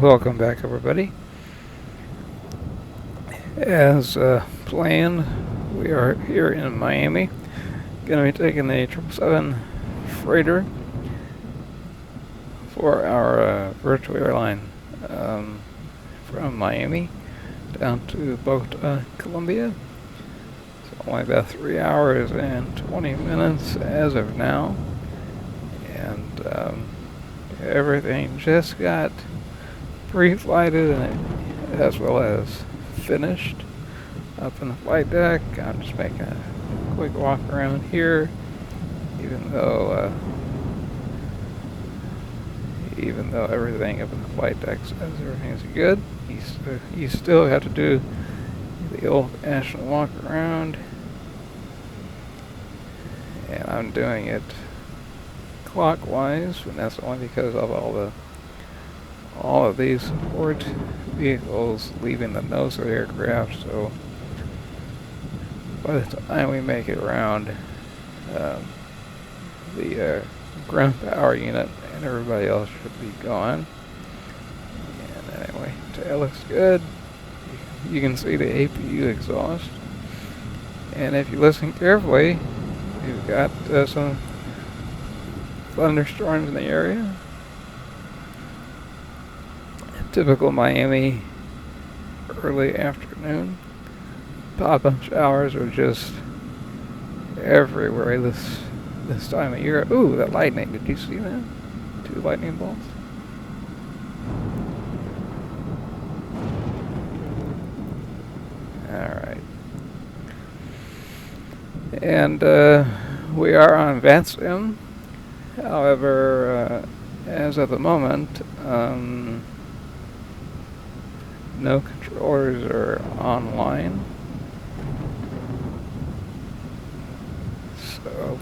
Welcome back, everybody. As planned, we are here in Miami. Going to be taking the 777 freighter for our virtual airline from Miami down to Bogotá, Colombia. It's only about 3 hours and 20 minutes as of now, and everything just got pre-flighted and as well as finished up in the flight deck. I'm just making a quick walk around here, even though everything up in the flight deck says everything's good. You still have to do the old-fashioned walk around, and I'm doing it clockwise, and that's only because of all of these support vehicles leaving the nose of the aircraft. So by the time we make it around the ground power unit and everybody else should be gone. And anyway, tail looks good. You can see the APU exhaust, and if you listen carefully, you've got some thunderstorms in the area. Typical Miami early afternoon. Pop-up showers are just everywhere this time of year. Ooh, that lightning! Did you see that? 2 lightning bolts. All right, and we are on VATSIM. However, as of the moment, no controllers are online, so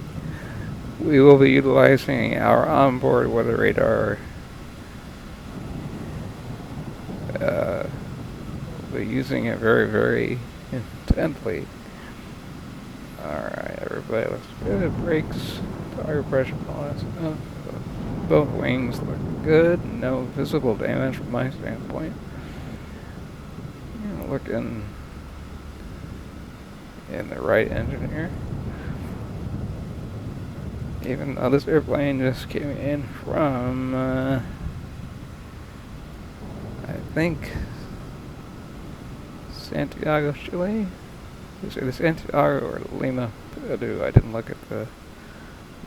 we will be utilizing our onboard weather radar. We'll be using it very, very intently. Alright, everybody, let's get it. Brakes, tire pressure, all that stuff. Both wings look good. No visible damage from my standpoint. Looking in the right engine here. Even though this airplane just came in from, I think, Santiago, Chile. Is it Santiago or Lima, Peru? I didn't look at the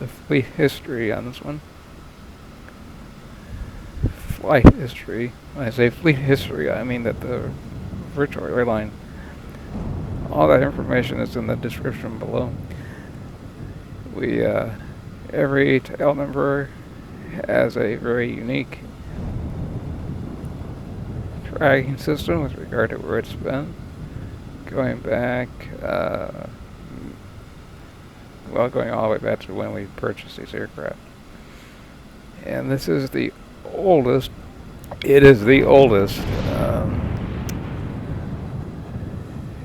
fleet history on this one. Flight history. When I say fleet history, I mean that the virtual airline, all that information is in the description below. We every tail number has a very unique tracking system with regard to where it's been, going back going all the way back to when we purchased these aircraft. And this is the oldest. It is the oldest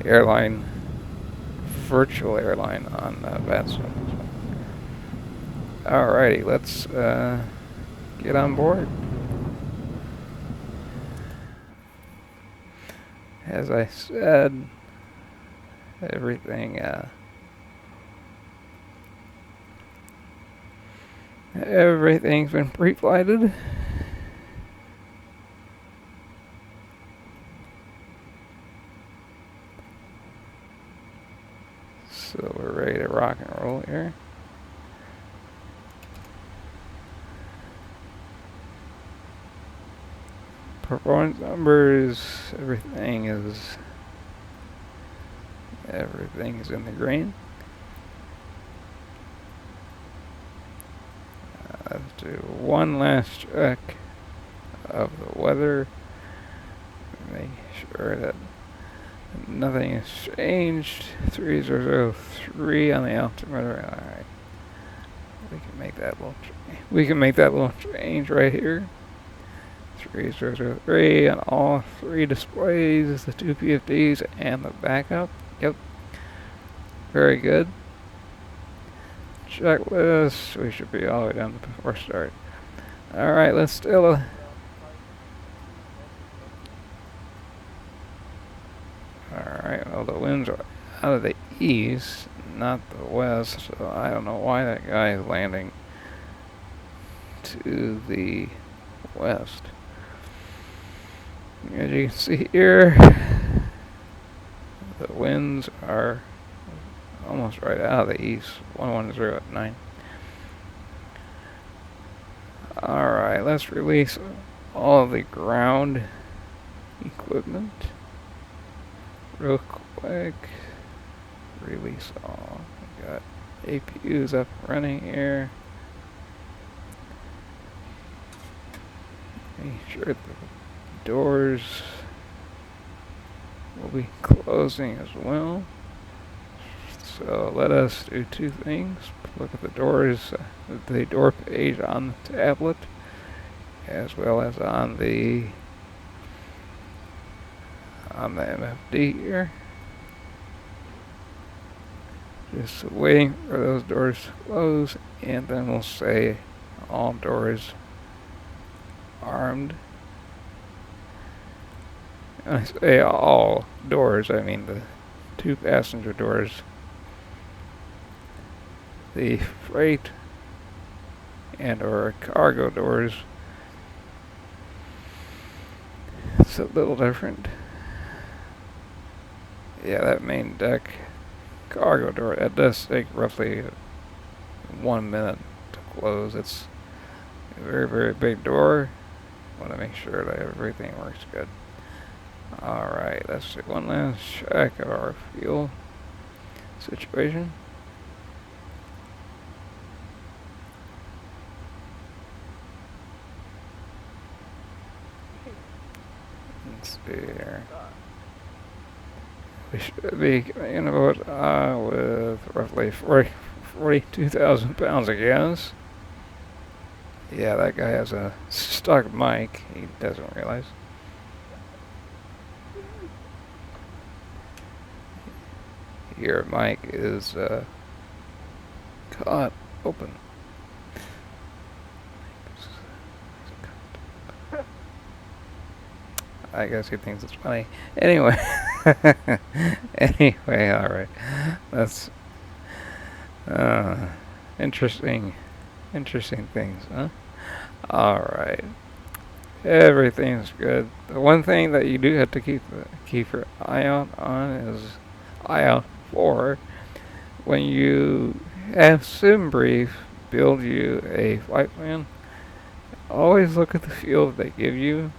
airline, virtual airline on VATSIM. Alrighty, let's get on board. As I said, everything's been pre-flighted. So we're ready to rock and roll here. Performance numbers, everything is in the green. Let's do one last check of the weather. Make sure that nothing has changed. 3003 on the altimeter. Alright. We can make that little change right here. 3003 on all 3 displays, the 2 PFDs and the backup. Yep. Very good. Checklist. We should be all the way down before start. Alright, let's still Alright, well the winds are out of the east, not the west, so I don't know why that guy is landing to the west. As you can see here, the winds are almost right out of the east, 110 at 9. Alright, let's release all of the ground equipment real quick. Release all. We got APUs up and running here. Make sure the doors will be closing as well. So let us do two things. Look at the doors, the door page on the tablet, as well as on the MFD here. Just waiting for those doors to close, and then we'll say all doors armed. When I say all doors, I mean the 2 passenger doors, the freight and or cargo doors. It's a little different. Yeah, that main deck cargo door, that does take roughly 1 minute to close. It's a very, very big door. Want to make sure that everything works good. Alright, let's do one last check of our fuel situation. Let's see here. We should be in about with roughly 42,000 pounds of gas. Yeah, that guy has a stuck mic. He doesn't realize. Your mic is caught open. I guess he thinks it's funny. Anyway, anyway, all right. That's interesting things, huh? All right. Everything's good. The one thing that you do have to keep your eye out on is for when you have SimBrief build you a flight plan. Always look at the fuel that they give you.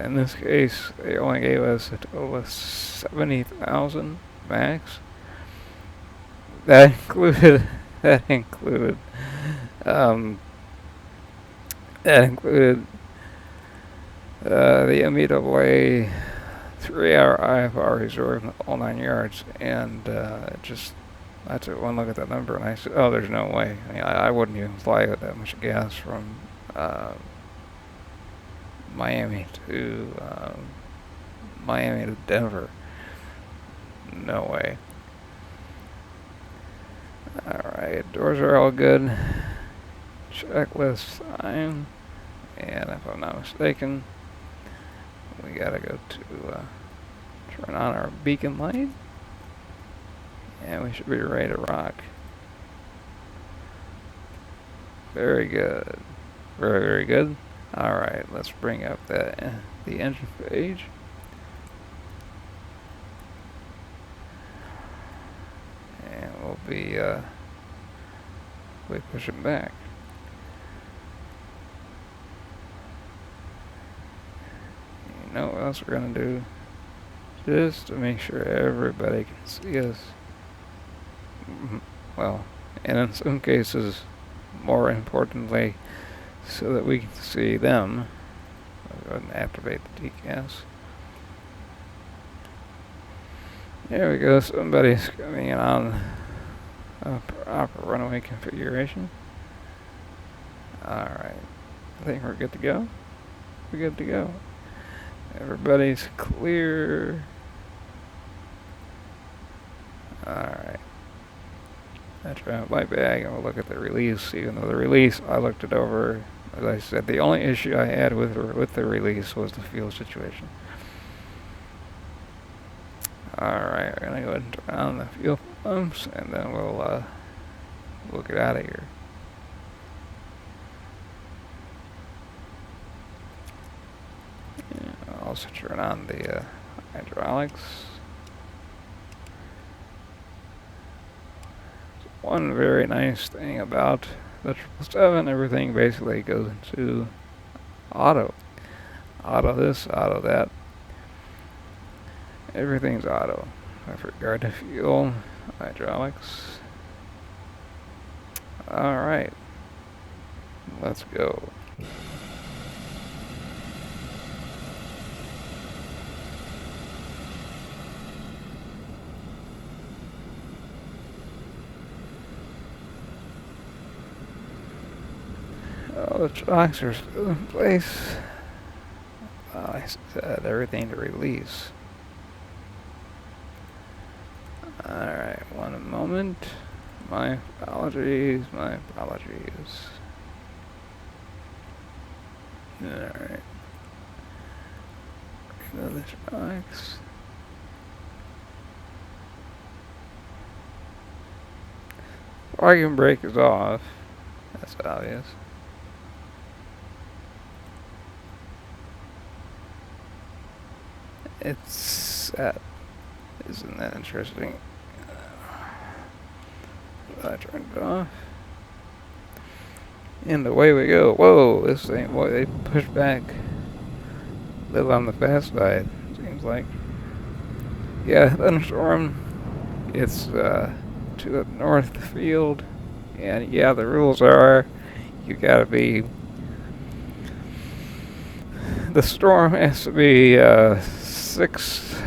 In this case, they only gave us a total of 70,000 max. That included the MEAA 3-hour IFR reserve, all 9 yards, and I took one look at that number and I said, oh, there's no way. I mean, I wouldn't even fly with that much gas from Miami to Denver. No way. Alright, doors are all good. Checklist fine. And if I'm not mistaken, we gotta go to turn on our beacon light. And we should be ready to rock. Very good. Very, very good. Alright, let's bring up the engine page. And we'll be pushing back. You know what else we're going to do? Just to make sure everybody can see us. Well, and in some cases, more importantly, so that we can see them. I'll go ahead and activate the TCAS. There we go, somebody's coming in on proper runway configuration. Alright, I think we're good to go. We're good to go. Everybody's clear. Alright. That's right, my bag, and we'll look at the release. Even though the release, I looked it over. As I said, the only issue I had with the release was the fuel situation. Alright, we're gonna go ahead and turn on the fuel pumps, and then we'll get out of here. Yeah, I'll also turn on the hydraulics. One very nice thing about the 777, everything basically goes into auto. Auto this, auto that. Everything's auto with regard to fuel, hydraulics. Alright, let's go. Oh, the tracks are still in place. I said everything to release. Alright, one moment. My apologies, my apologies. Alright. Another tracks. Parking brake is off. That's obvious. It's set. Isn't that interesting? I turned it off. And away we go. Whoa, this thing, boy, they push back. Live on the fast side, seems like. Yeah, thunderstorm. It's to the north field. And yeah, the rules are you gotta be. The storm has to be 6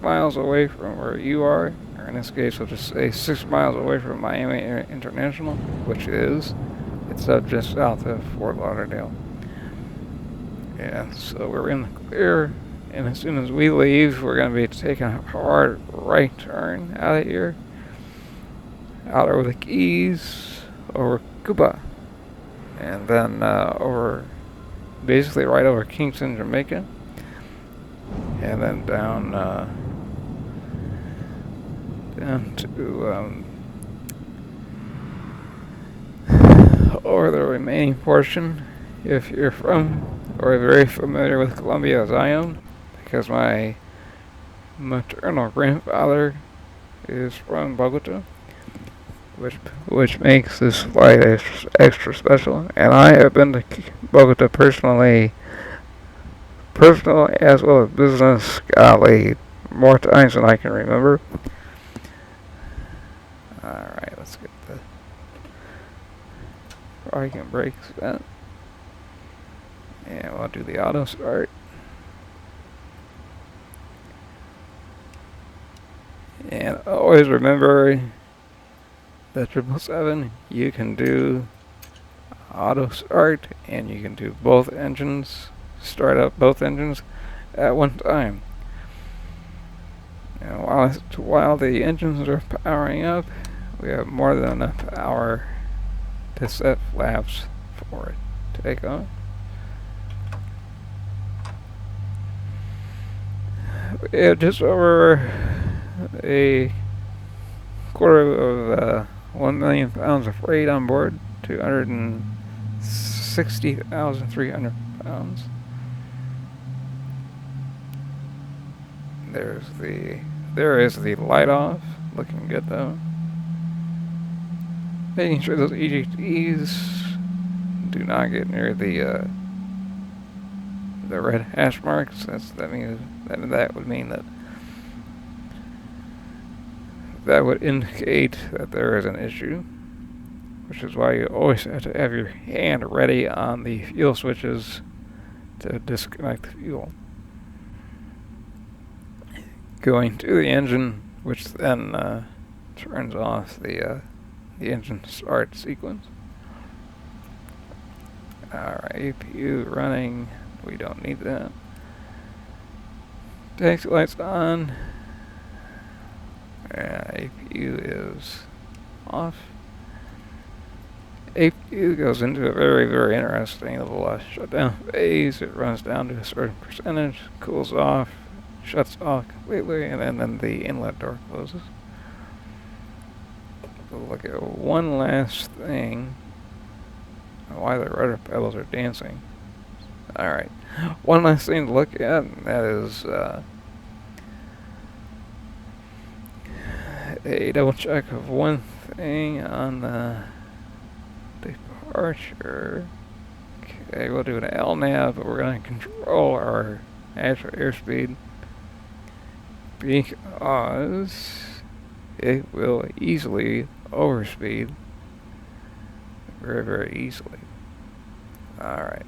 miles away from where you are, or in this case we'll just say 6 miles away from Miami International, which it's just south of Fort Lauderdale. Yeah, so we're in the clear, and as soon as we leave, we're going to be taking a hard right turn out of here, out over the Keys, over Cuba, and then basically right over Kingston, Jamaica. And then down to over the remaining portion, if you're from or very familiar with Colombia as I am, because my maternal grandfather is from Bogotá, which makes this flight extra special. And I have been to Bogotá personally as well as business, golly, more times than I can remember. Alright, let's get the parking brakes set. And we'll do the auto start. And always remember the 777, you can do auto start and you can do both engines. Start up both engines at one time. Now, while the engines are powering up, we have more than enough power to set flaps for it to take off. We have just over a quarter of 1 million pounds of freight on board, 260,300 pounds. There is the light off, looking good though. Making sure those EGTs do not get near the red hash marks. That would mean that would indicate that there is an issue, which is why you always have to have your hand ready on the fuel switches to disconnect the fuel. Going to the engine, which then turns off the engine start sequence. Alright, APU running. We don't need that. Taxi lights on. APU is off. APU goes into a very, very interesting little shutdown phase. It runs down to a certain percentage, cools off, shuts off completely, and then the inlet door closes. We'll look at one last thing. Why the rudder pedals are dancing. Alright, one last thing to look at, and that is a double check of one thing on the departure. Okay, we'll do an LNAV, but we're going to control our actual airspeed because it will easily overspeed very, very easily. Alright.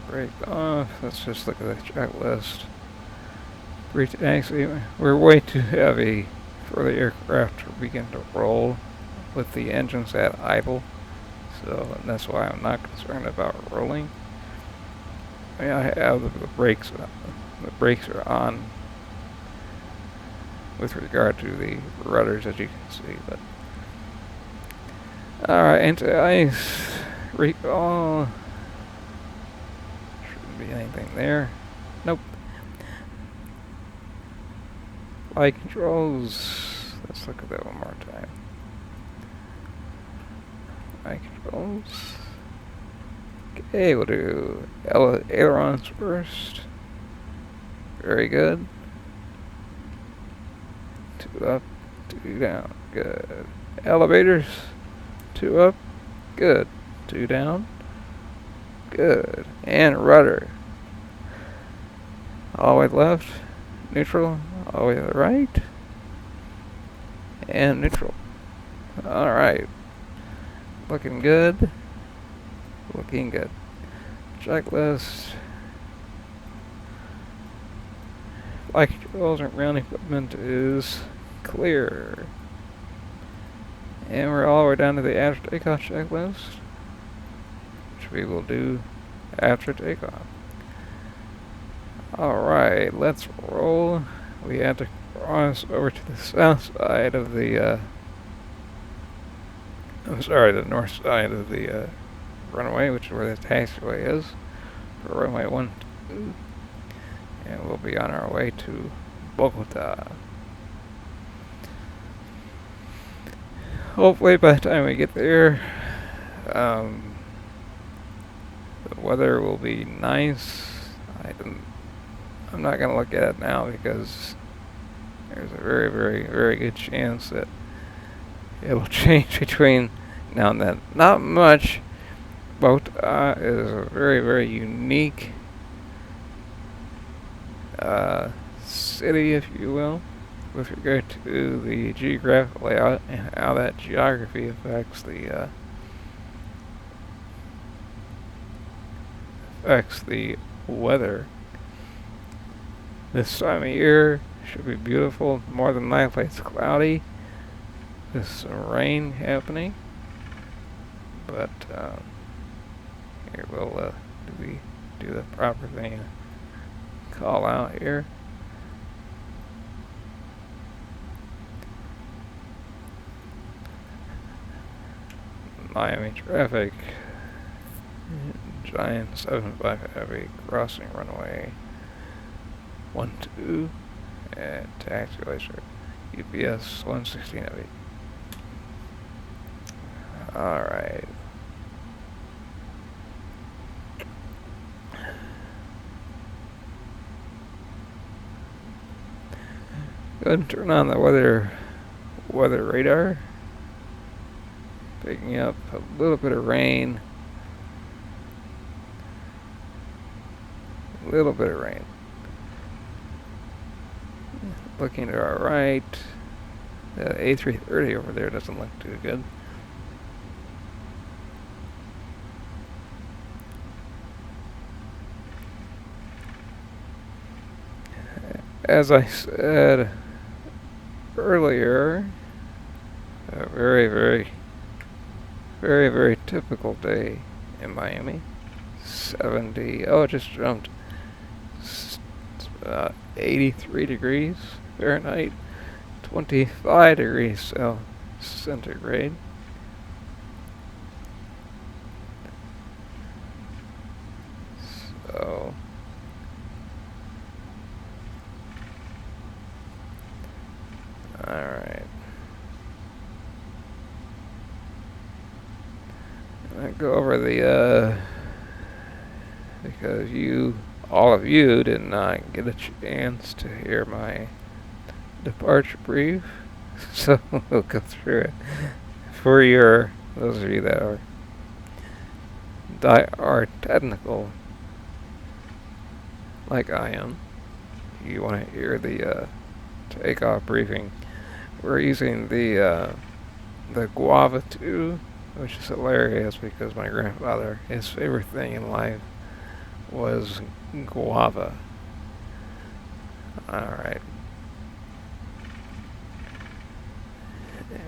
Break off. Let's just look at the checklist. Taxi. We're way too heavy for the aircraft to begin to roll with the engines at idle. So that's why I'm not concerned about rolling. I have the brakes. The brakes are on with regard to the rudders, as you can see. But all right, anti-ice recall. Shouldn't be anything there. Nope. Flight controls. Let's look at that one more time. Flight controls. Okay, we'll do ailerons first. Very good. 2 up, 2 down. Good. Elevators. 2 up. Good. 2 down. Good. And rudder. All the way left. Neutral. All the way to the right. And neutral. Alright. Looking good. Looking good. Checklist. Flight controls and ground equipment is clear. And we're all the way down to the after takeoff checklist, which we will do after takeoff. Alright, let's roll. We have to cross over to the south side of the, the north side of the runway, which is where the taxiway is, for runway 12. And we'll be on our way to Bogotá. Hopefully by the time we get there, the weather will be nice. I'm not going to look at it now because there's a very, very, very good chance that it'll change between now and then. Not much. Bogotá is a very, very unique city, if you will, with regard to the geographic layout and how that geography affects the weather. This time of year should be beautiful. More than likely it's cloudy. There's some rain happening, but here we'll do the proper thing. Call out here. Miami traffic. Giant 775 heavy crossing runway 12 at taxiway UPS 116 heavy. Alright. Go ahead and turn on the weather radar. Picking up a little bit of rain. A little bit of rain. Looking to our right. The A330 over there doesn't look too good. As I said earlier, a very, very, very, very typical day in Miami. 70, oh, it just jumped. 83 degrees Fahrenheit, 25 degrees centigrade. go over the, because all of you did not get a chance to hear my departure brief, so we'll go through it. For those of you that are technical, like I am, you want to hear the takeoff briefing. We're using the guava 2, which is hilarious because my grandfather, his favorite thing in life was guava. Alright.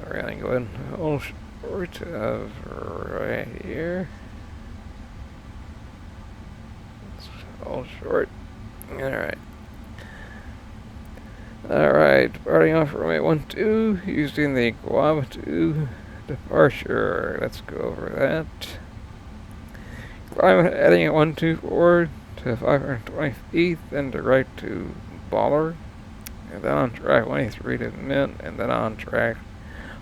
We're going to go ahead and hold short of right here. Let's hold short. Alright. Alright, departing off runway 12 using the Guava 2 departure. Let's go over that. Climb heading at 124 to 520 feet, then direct to Baller, and then on track 183 to Mint, and then on track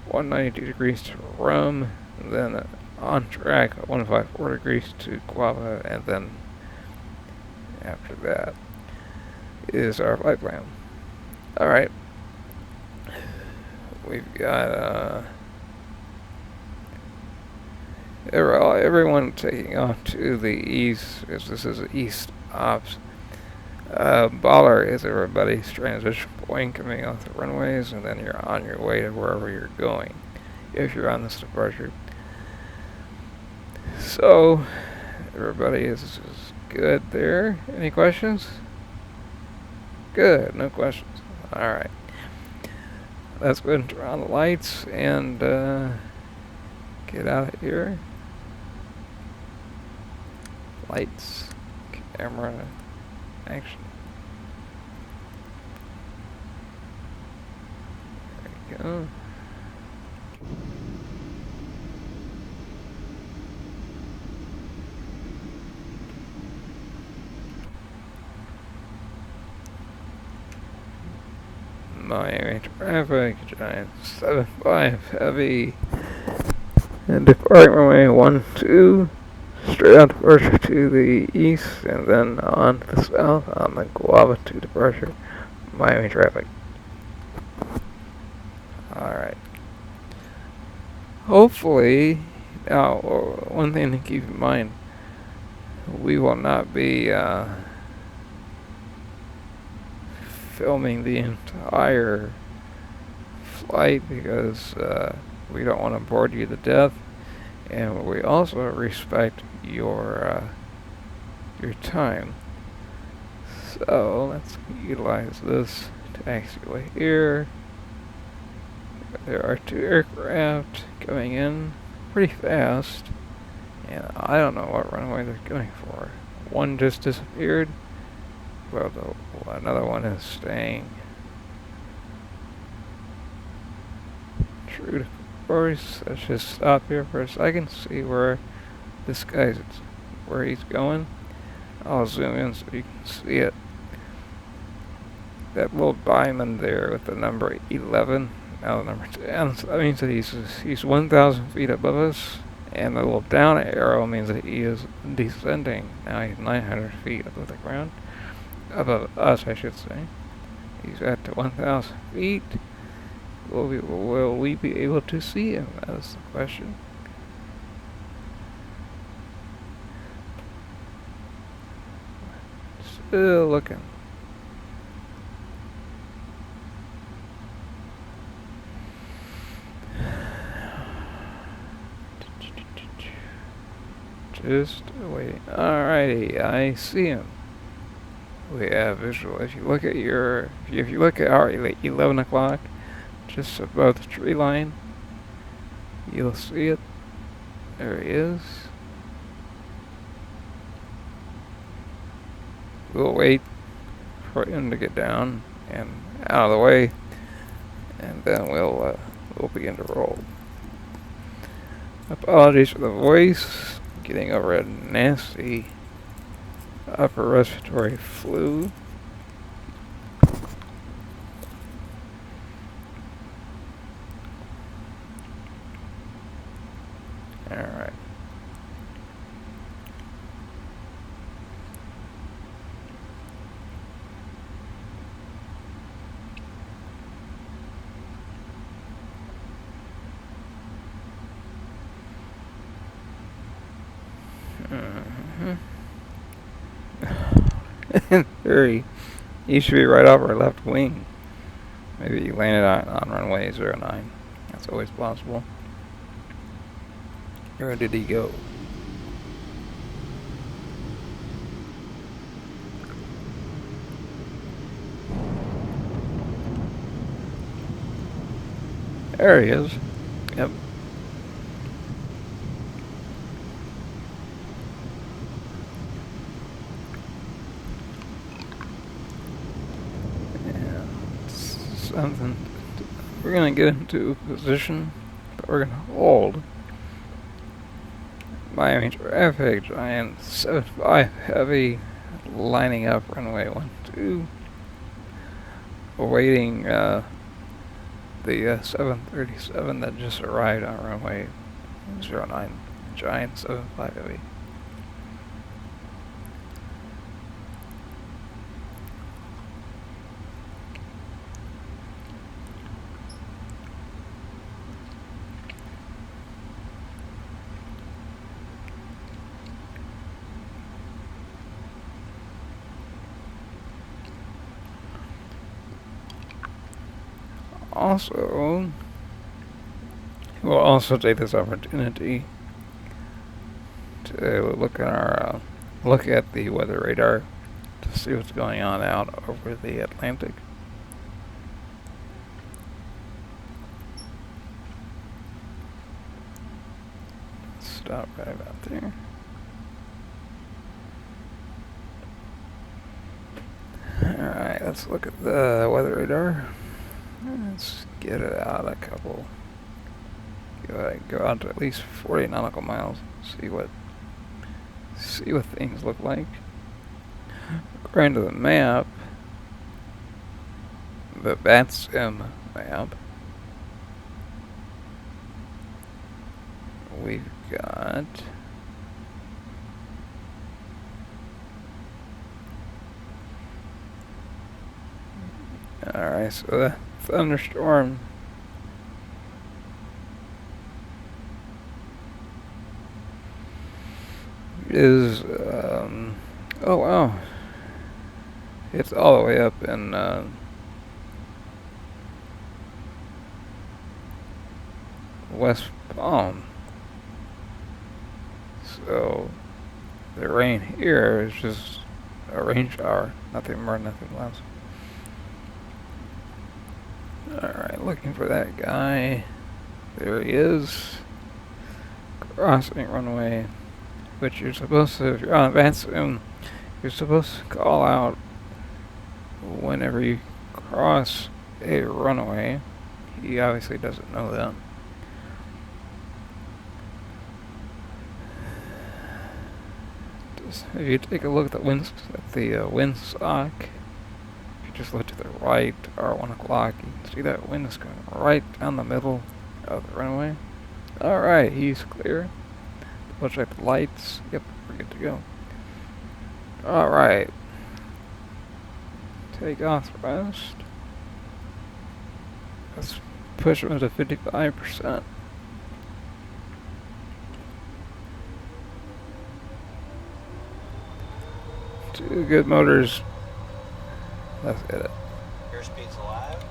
192 degrees to Rum, and then on track 154 degrees to Guava, and then after that is our flight plan. Alright, we've got everyone taking off to the east, as this is east ops. Baller is everybody's transition point coming off the runways, and then you're on your way to wherever you're going, if you're on this departure. So, everybody is good there. Any questions? Good, no questions. Alright. Let's go ahead and turn on the lights and get out of here. Lights, camera, action. There we go. Miami traffic, giant 75 heavy, and departing runway 12, straight out departure to the east, and then on to the south on the Guava 2 departure, Miami traffic. Alright. Hopefully, now, one thing to keep in mind, we will not be filming the entire flight because we don't want to bore you to death, and we also respect your time. So let's utilize this taxiway here. There are 2 aircraft coming in pretty fast, and I don't know what runway they're going for. One just disappeared. Well, another one is staying true to course. Let's just stop here for a second, see where this guy's, where he's going. I'll zoom in so you can see it. That little diamond there with the number 11, now the number 10, so that means that he's 1,000 feet above us, and the little down arrow means that he is descending. Now he's 900 feet above the ground. Above us, I should say. He's at 1,000 feet. Will we be able to see him? That is the question. Still looking. Just waiting. Alrighty, I see him. We have visual. If you look at our 11 o'clock, just above the tree line, you'll see it. There he is. We'll wait for him to get down and out of the way, and then we'll begin to roll. Apologies for the voice. Getting over a nasty upper respiratory flu. Alright. Very. He should be right off our left wing. Maybe he landed on runway 09. That's always possible. Where did he go? There he is. Yep. Yeah. Something. We're gonna get into a position, but we're gonna hold. Miami traffic, giant 75 heavy, lining up runway 12. Awaiting the 737 that just arrived on runway 09, giant 75 heavy. Also, we'll also take this opportunity to look at the weather radar to see what's going on out over the Atlantic. Stop right about there. Alright, let's look at the weather radar. Let's get it out a couple. Go out to at least 40 nautical miles. See what things look like. According to the map, the VATSIM map, we've got alright, so the thunderstorm is oh wow, it's all the way up in West Palm, so the rain here is just a rain shower, nothing more, nothing less. Alright, looking for that guy. There he is. Crossing runway. Which you're supposed to, if you're on VATSIM, you're supposed to call out whenever you cross a runway. He obviously doesn't know that. If you take a look at the windsock, just look to the right, or 1 o'clock, you can see that wind is going right down the middle of the runway. Alright, he's clear. We'll check the lights. Yep, we're good to go. Alright. Takeoff thrust. Let's push him to 55%. Two good motors. Let's get it. Airspeed's alive.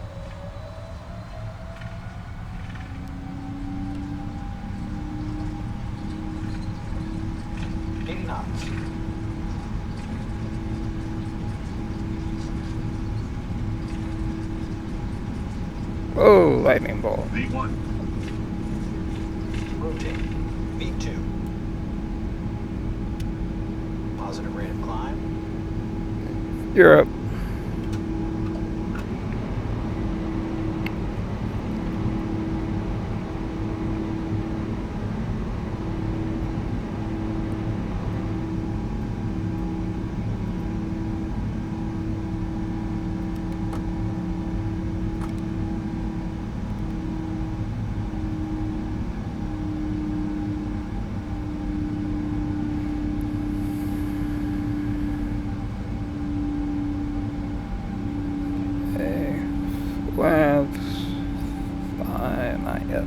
Knots. Whoa, lightning bolt. V1. Rotate. V2. Positive rate of climb. Europe. Flaps. Fine, not yet.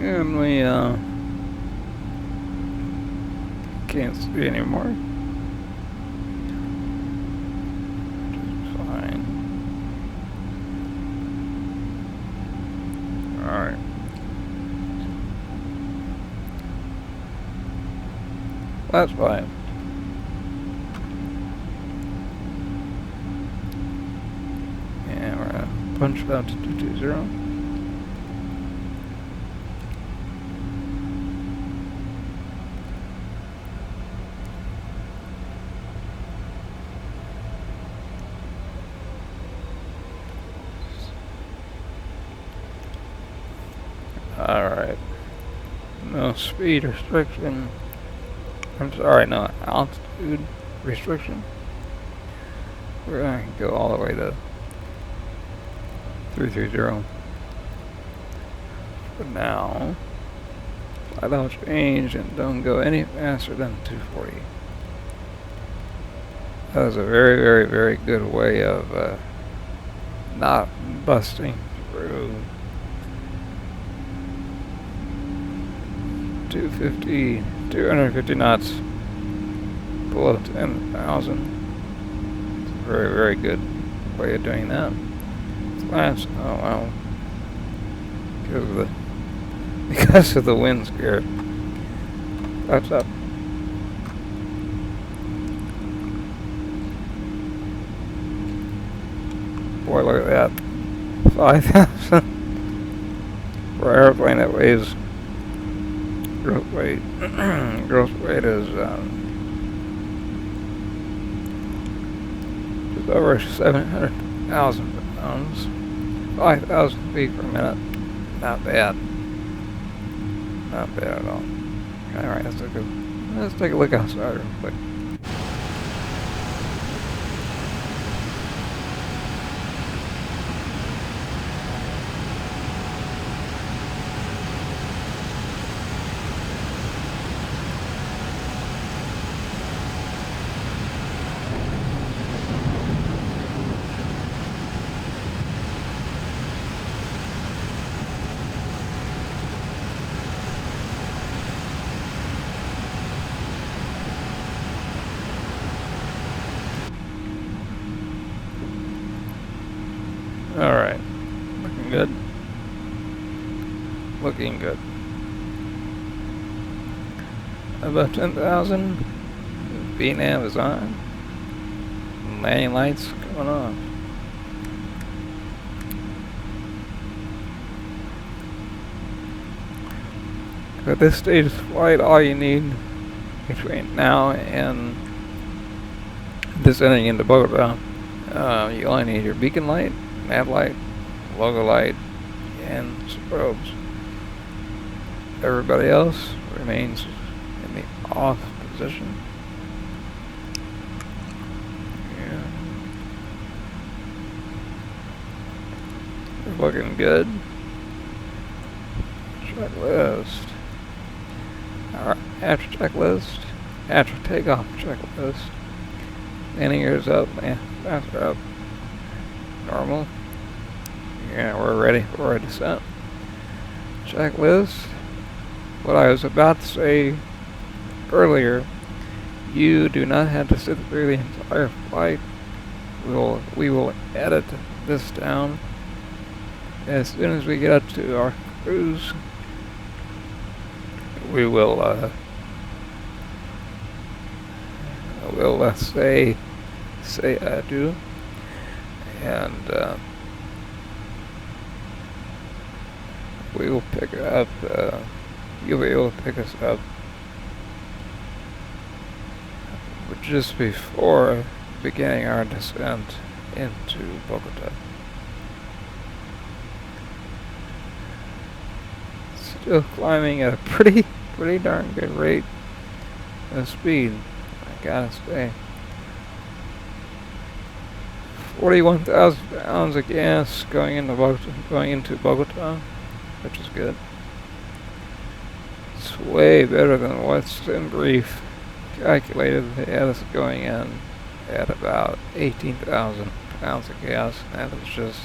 And we can't see anymore. Just fine. Alright. That's fine. And we're gonna punch it out to 220. Alright. No speed restriction. I'm sorry, no altitude restriction. We're going to go all the way to 330. For now, flat out change and don't go any faster than 240. That was a very, very, very good way of not busting through 250 knots below 10,000. It's a very, very good way of doing that. Flaps, oh wow, because of the wind scare. Flaps up. Boy, look at that. 5,000 for an airplane that weighs. Gross weight is just over 700,000 pounds, 5,000 feet per minute. Not bad. Not bad at all. Alright, let's take a look outside real quick. Alright, looking good. Looking good. About 10,000. VNAV is on. Landing lights going on. At this stage of flight, all you need between now and descending into Bogotá, you only need your beacon light, nav light, logo light, and strobes. Everybody else remains in the off position. Yeah. We're looking good. Checklist. Alright, after checklist, after takeoff checklist. Landing gears up, faster up. Normal. Yeah, we're ready for a descent. Checklist. What I was about to say earlier, you do not have to sit through the entire flight. We will edit this down as soon as we get up to our cruise. We will let's say adieu, and we will pick up. You'll be able to pick us up just before beginning our descent into Bogotá. Still climbing at a pretty darn good rate of speed, I gotta say. 41,000 pounds of gas going into Bogotá, which is good. It's way better than what SimBrief calculated. They had us going in at about 18,000 pounds of gas. That was just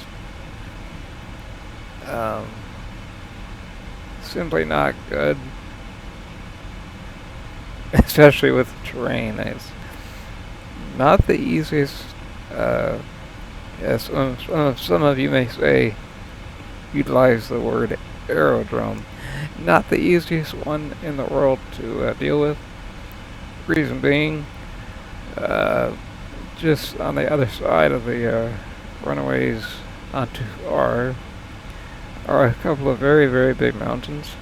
simply not good, especially with terrain. It's not the easiest. Yes, some of you may say, utilize the word aerodrome. Not the easiest one in the world to deal with. Reason being, just on the other side of the runaways, not too far, are a couple of very, very big mountains.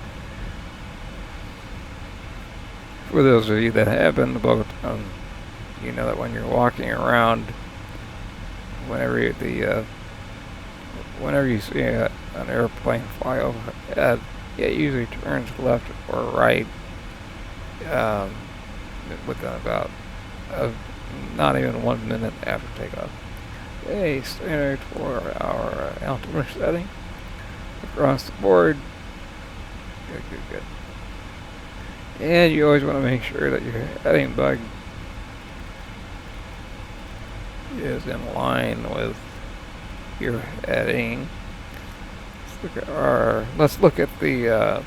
For those of you that have been to Bogotá, you know that when you're walking around, whenever you see an airplane fly overhead, it usually turns left or right within about not even 1 minute after takeoff. A standard for our altimeter setting across the board. Good. And you always want to make sure that your heading bug is in line with your heading. Let's look at the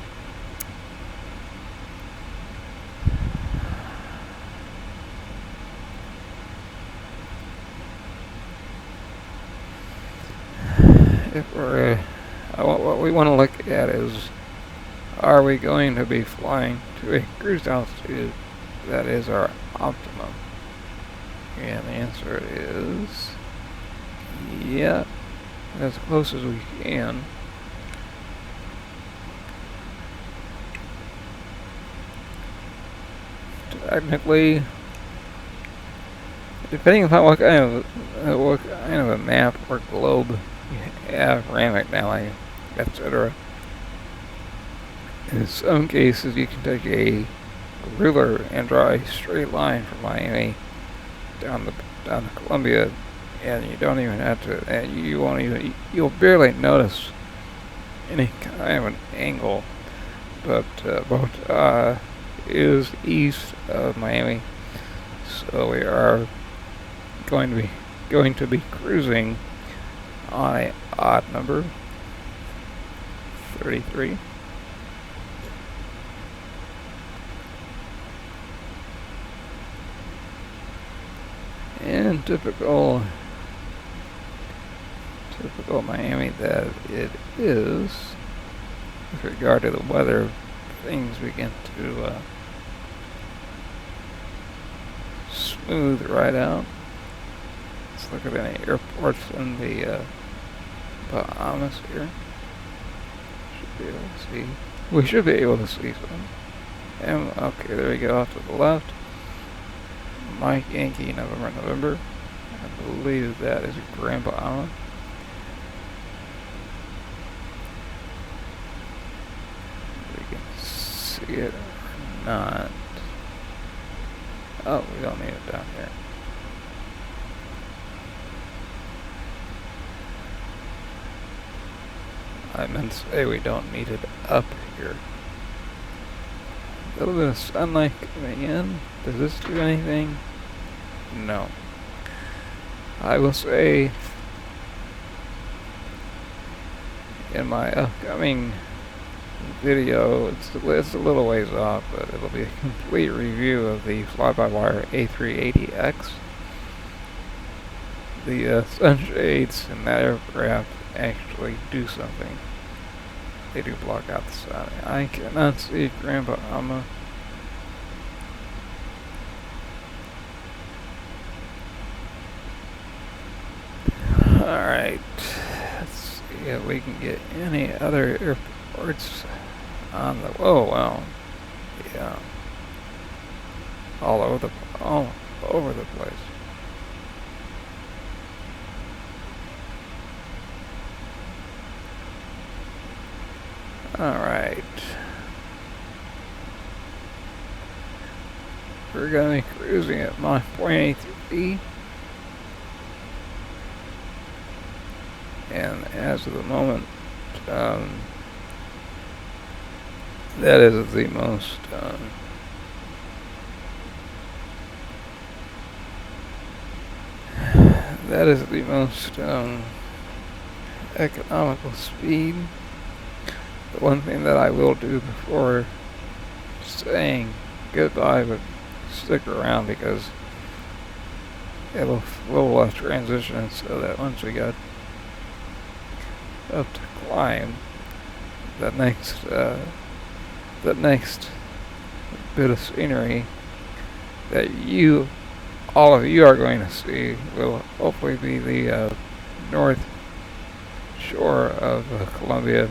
what we want to look at is, are we going to be flying to a cruise altitude that is our optimum? And the answer is yeah, as close as we can. Technically, depending upon what kind of a map or globe you have, Ramic, Nally, etc. In some cases, you can take a ruler and draw a straight line from Miami down to Colombia, and you don't even have to, and you'll barely notice any kind of an angle. But Bogotá is east of Miami, so we are going to be cruising on a odd number, 33. And typical Miami that it is, with regard to the weather, things begin to smooth right out. Let's look at any airports in the Bahamas here. We should be able to see some. Okay, there we go, off to the left. Mike Yankee, November. I believe that is Grand Bahama. We can see it or not. Oh, we don't need it down here. I meant to say we don't need it up here. A little bit of sunlight coming in. Does this do anything? No. I will say in my upcoming video, it's a little ways off, but it'll be a complete review of the fly-by-wire A380X. The sunshades in that aircraft actually do something. They do block out the sun. I cannot see Grand Bahama. Alright, let's see if we can get any other airports on the, oh wow, yeah, all over the place. Alright, we're going to be cruising at Mach 0.83. And as of the moment, that is the most economical speed. The one thing that I will do before saying goodbye, but stick around because we'll transition so that once we got up to climb, the next bit of scenery that all of you are going to see will hopefully be the north shore of Colombia,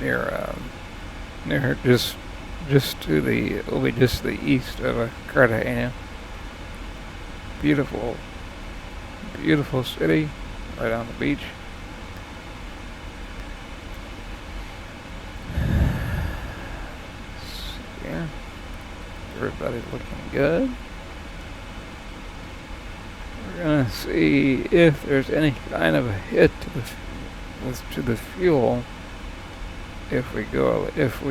near just to the east of Cartagena. Beautiful city right on the beach. Yeah, everybody's looking good. We're gonna see if there's any kind of a hit to the fuel if we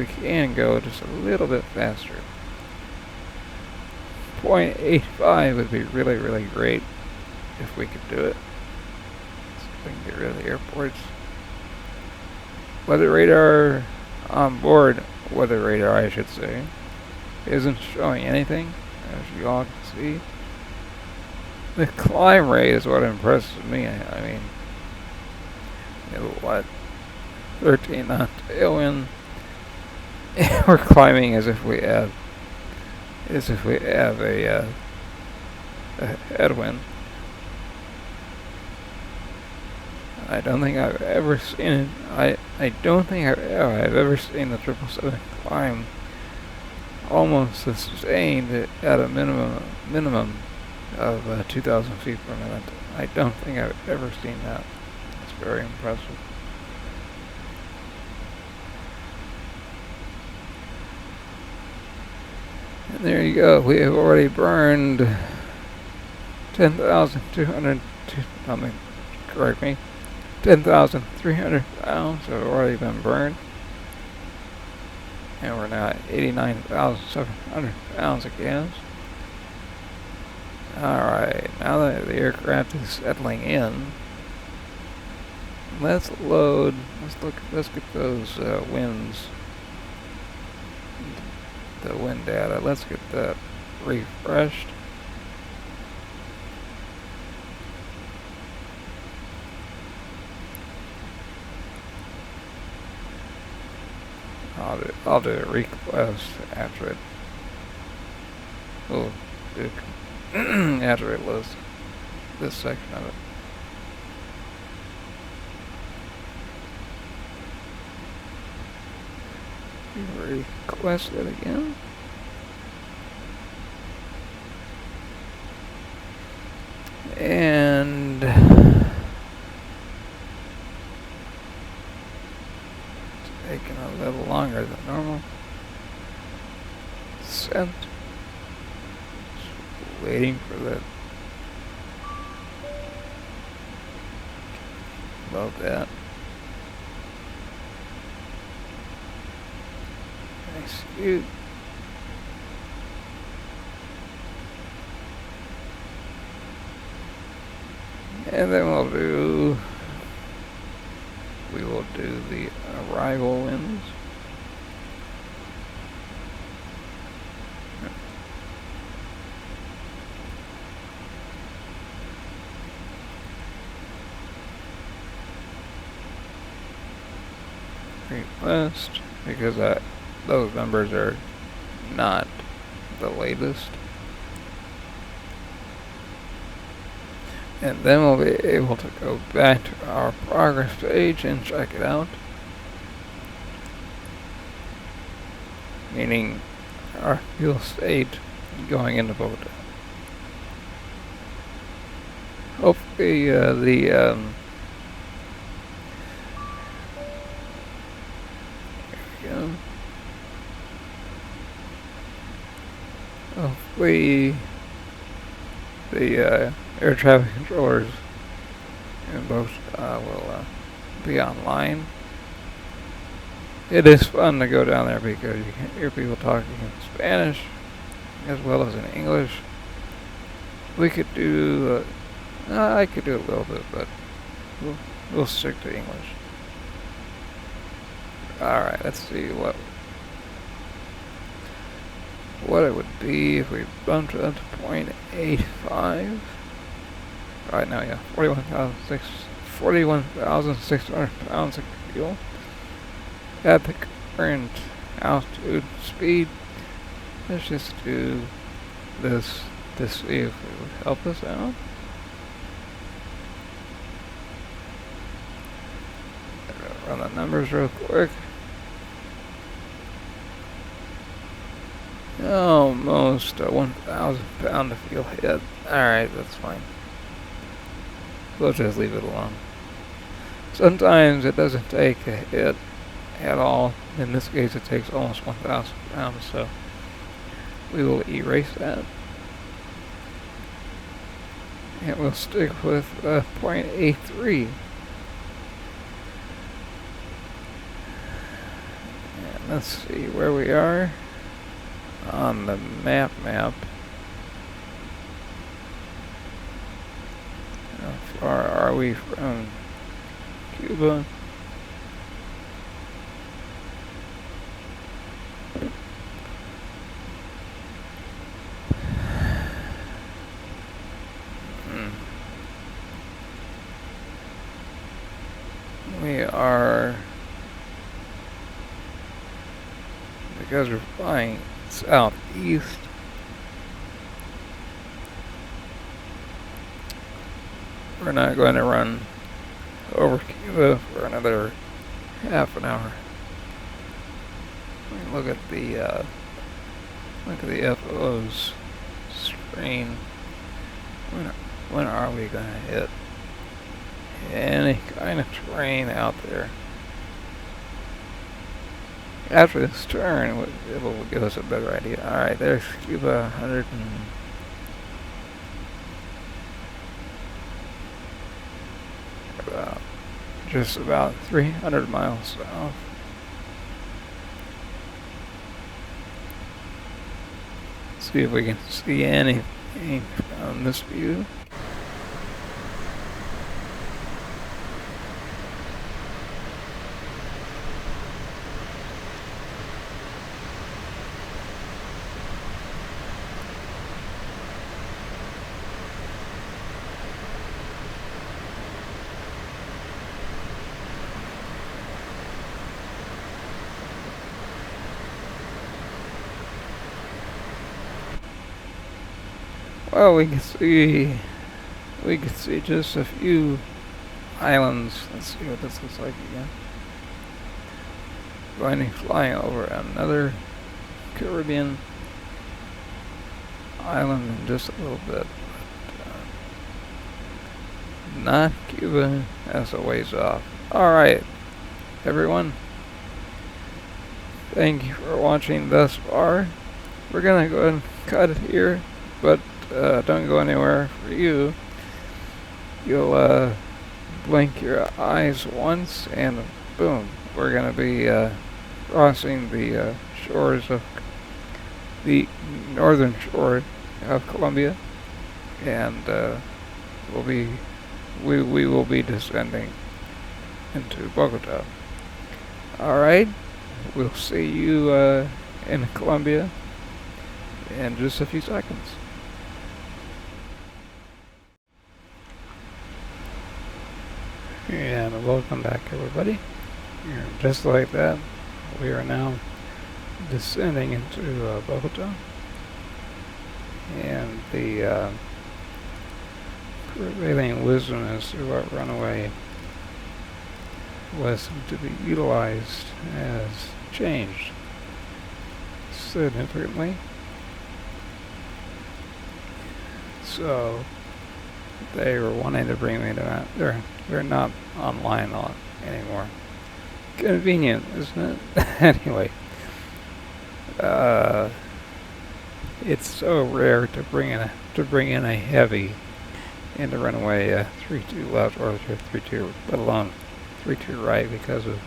can go just a little bit faster. 0.85 would be really great if we could do it. So we can get rid of the airports. Weather radar on board, weather radar I should say, isn't showing anything, as you all can see. The climb rate is what impresses me. I mean, what? 13 knot tailwind. We're climbing as if we have a headwind. I don't think I've ever seen it. I don't think I've ever seen the 777 climb almost sustained at a minimum of 2,000 feet per minute. I don't think I've ever seen that. It's very impressive. And there you go. We have already burned 10,200. Correct me. 10,300 pounds have already been burned. And we're now at 89,700 pounds of gas. Alright, now that the aircraft is settling in, let's load, let's get those winds, the wind data, let's get that refreshed. I'll do a request after it. Oh, dude. After it loads this section of it. Request it again. And taking a little longer than normal. Sent. Waiting for that. Load that. Execute. And then we will do the arrival winds. Request, because those numbers are not the latest. And then we'll be able to go back to our progress page and check it out. Meaning our fuel state going into Bogotá. Hopefully hopefully the air traffic controllers in Bogotá will be online. It is fun to go down there because you can hear people talking in Spanish as well as in English. We could do, I could do a little bit, but we'll stick to English. Alright, let's see what it would be if we bumped it up to 0.85. Right now, yeah, 41,600 pounds of fuel at the current altitude speed. Let's just do this to see if it would help us out. Run the numbers real quick. Almost a 1,000 pound of fuel hit. Alright, that's fine. We'll just leave it alone. Sometimes it doesn't take a hit at all. In this case, it takes almost 1,000 pounds, so we will erase that. And we'll stick with 0.83. And let's see where we are on the map. How far are we from Cuba? We are, because we're flying southeast, we're not going to run over Cuba for another half an hour. Look at the FO's screen. When are we going to hit any kind of terrain out there? After this turn, it will give us a better idea. Alright, there's Cuba, just about 300 miles south. See if we can see anything from this view. Well, we can see just a few islands. Let's see what this looks like again. Going to be flying over another Caribbean island in just a little bit. But, not Cuba, that's a ways off. Alright, everyone. Thank you for watching thus far. We're gonna go ahead and cut it here, but don't go anywhere for you. You'll blink your eyes once and boom, we're going to be crossing the shores of the northern shore of Colombia, and we will be descending into Bogotá. Alright, we'll see you in Colombia in just a few seconds. And welcome back, everybody. Just like that, we are now descending into Bogotá, and the prevailing wisdom as to what runway was to be utilized has changed significantly. So they were wanting to bring me to that. They're not online anymore. Convenient, isn't it? Anyway, it's so rare to bring in a heavy into runway 32 left or 32, let alone 32 right, because of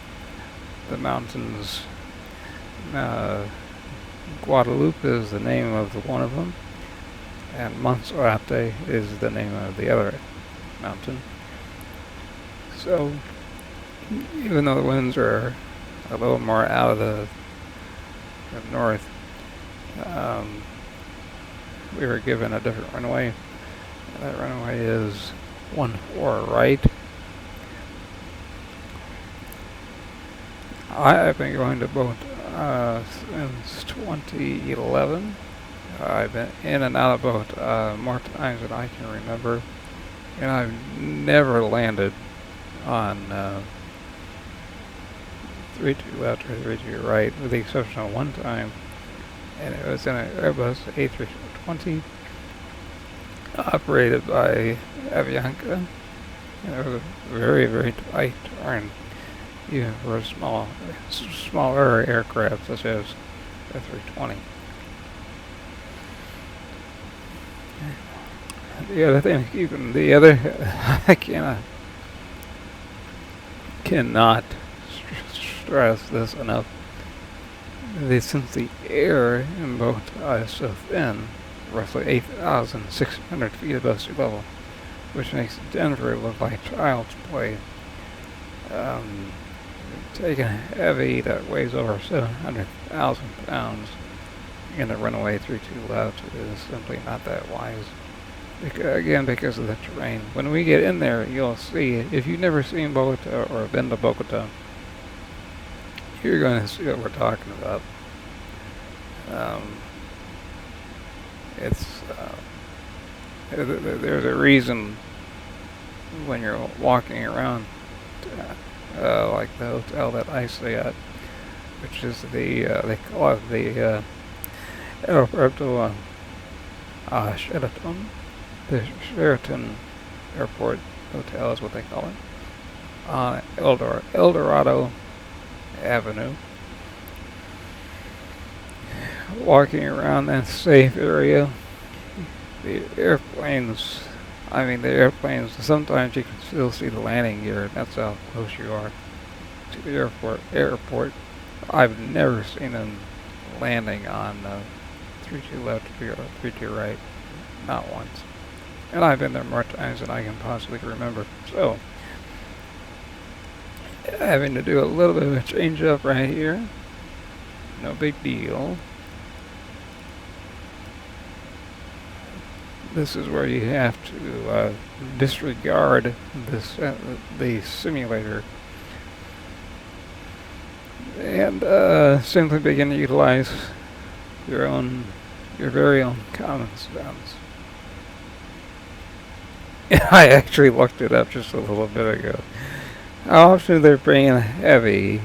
the mountains. Guadalupe is the name of one of them, and Monserrate is the name of the other mountain. So even though the winds are a little more out of the north, we were given a different runway. That runway is 14 right. I've been going to Bogotá since 2011. I've been in and out of Bogotá more times than I can remember, and I've never landed on 32 left or 32 right, with the exception of one time, and it was in an Airbus A320 operated by Avianca, and it was a very, very tight turn, even for a smaller aircraft such as the 320. The other thing, I cannot stress this enough. Since the air in Bogotá is so thin, roughly 8,600 feet above sea level, which makes Denver look like child's play. Taking a heavy that weighs over 700,000 pounds in a runway 32 left is simply not that wise. Again, because of the terrain. When we get in there, you'll see, if you've never seen Bogotá or been to Bogotá, you're going to see what we're talking about. There's a reason when you're walking around, like the hotel that I stay at, which is they call it the Aeropuerto Sheraton. The Sheraton Airport Hotel is what they call it, on El Dorado Avenue. Walking around that safe area, the airplanes, sometimes you can still see the landing gear, that's how close you are to the airport. I've never seen them landing on 32 left, 32 right, not once. And I've been there more times than I can possibly remember. So, having to do a little bit of a change up right here. No big deal. This is where you have to disregard the simulator and simply begin to utilize your very own common sense. I actually looked it up just a little bit ago. How often they're bringing heavy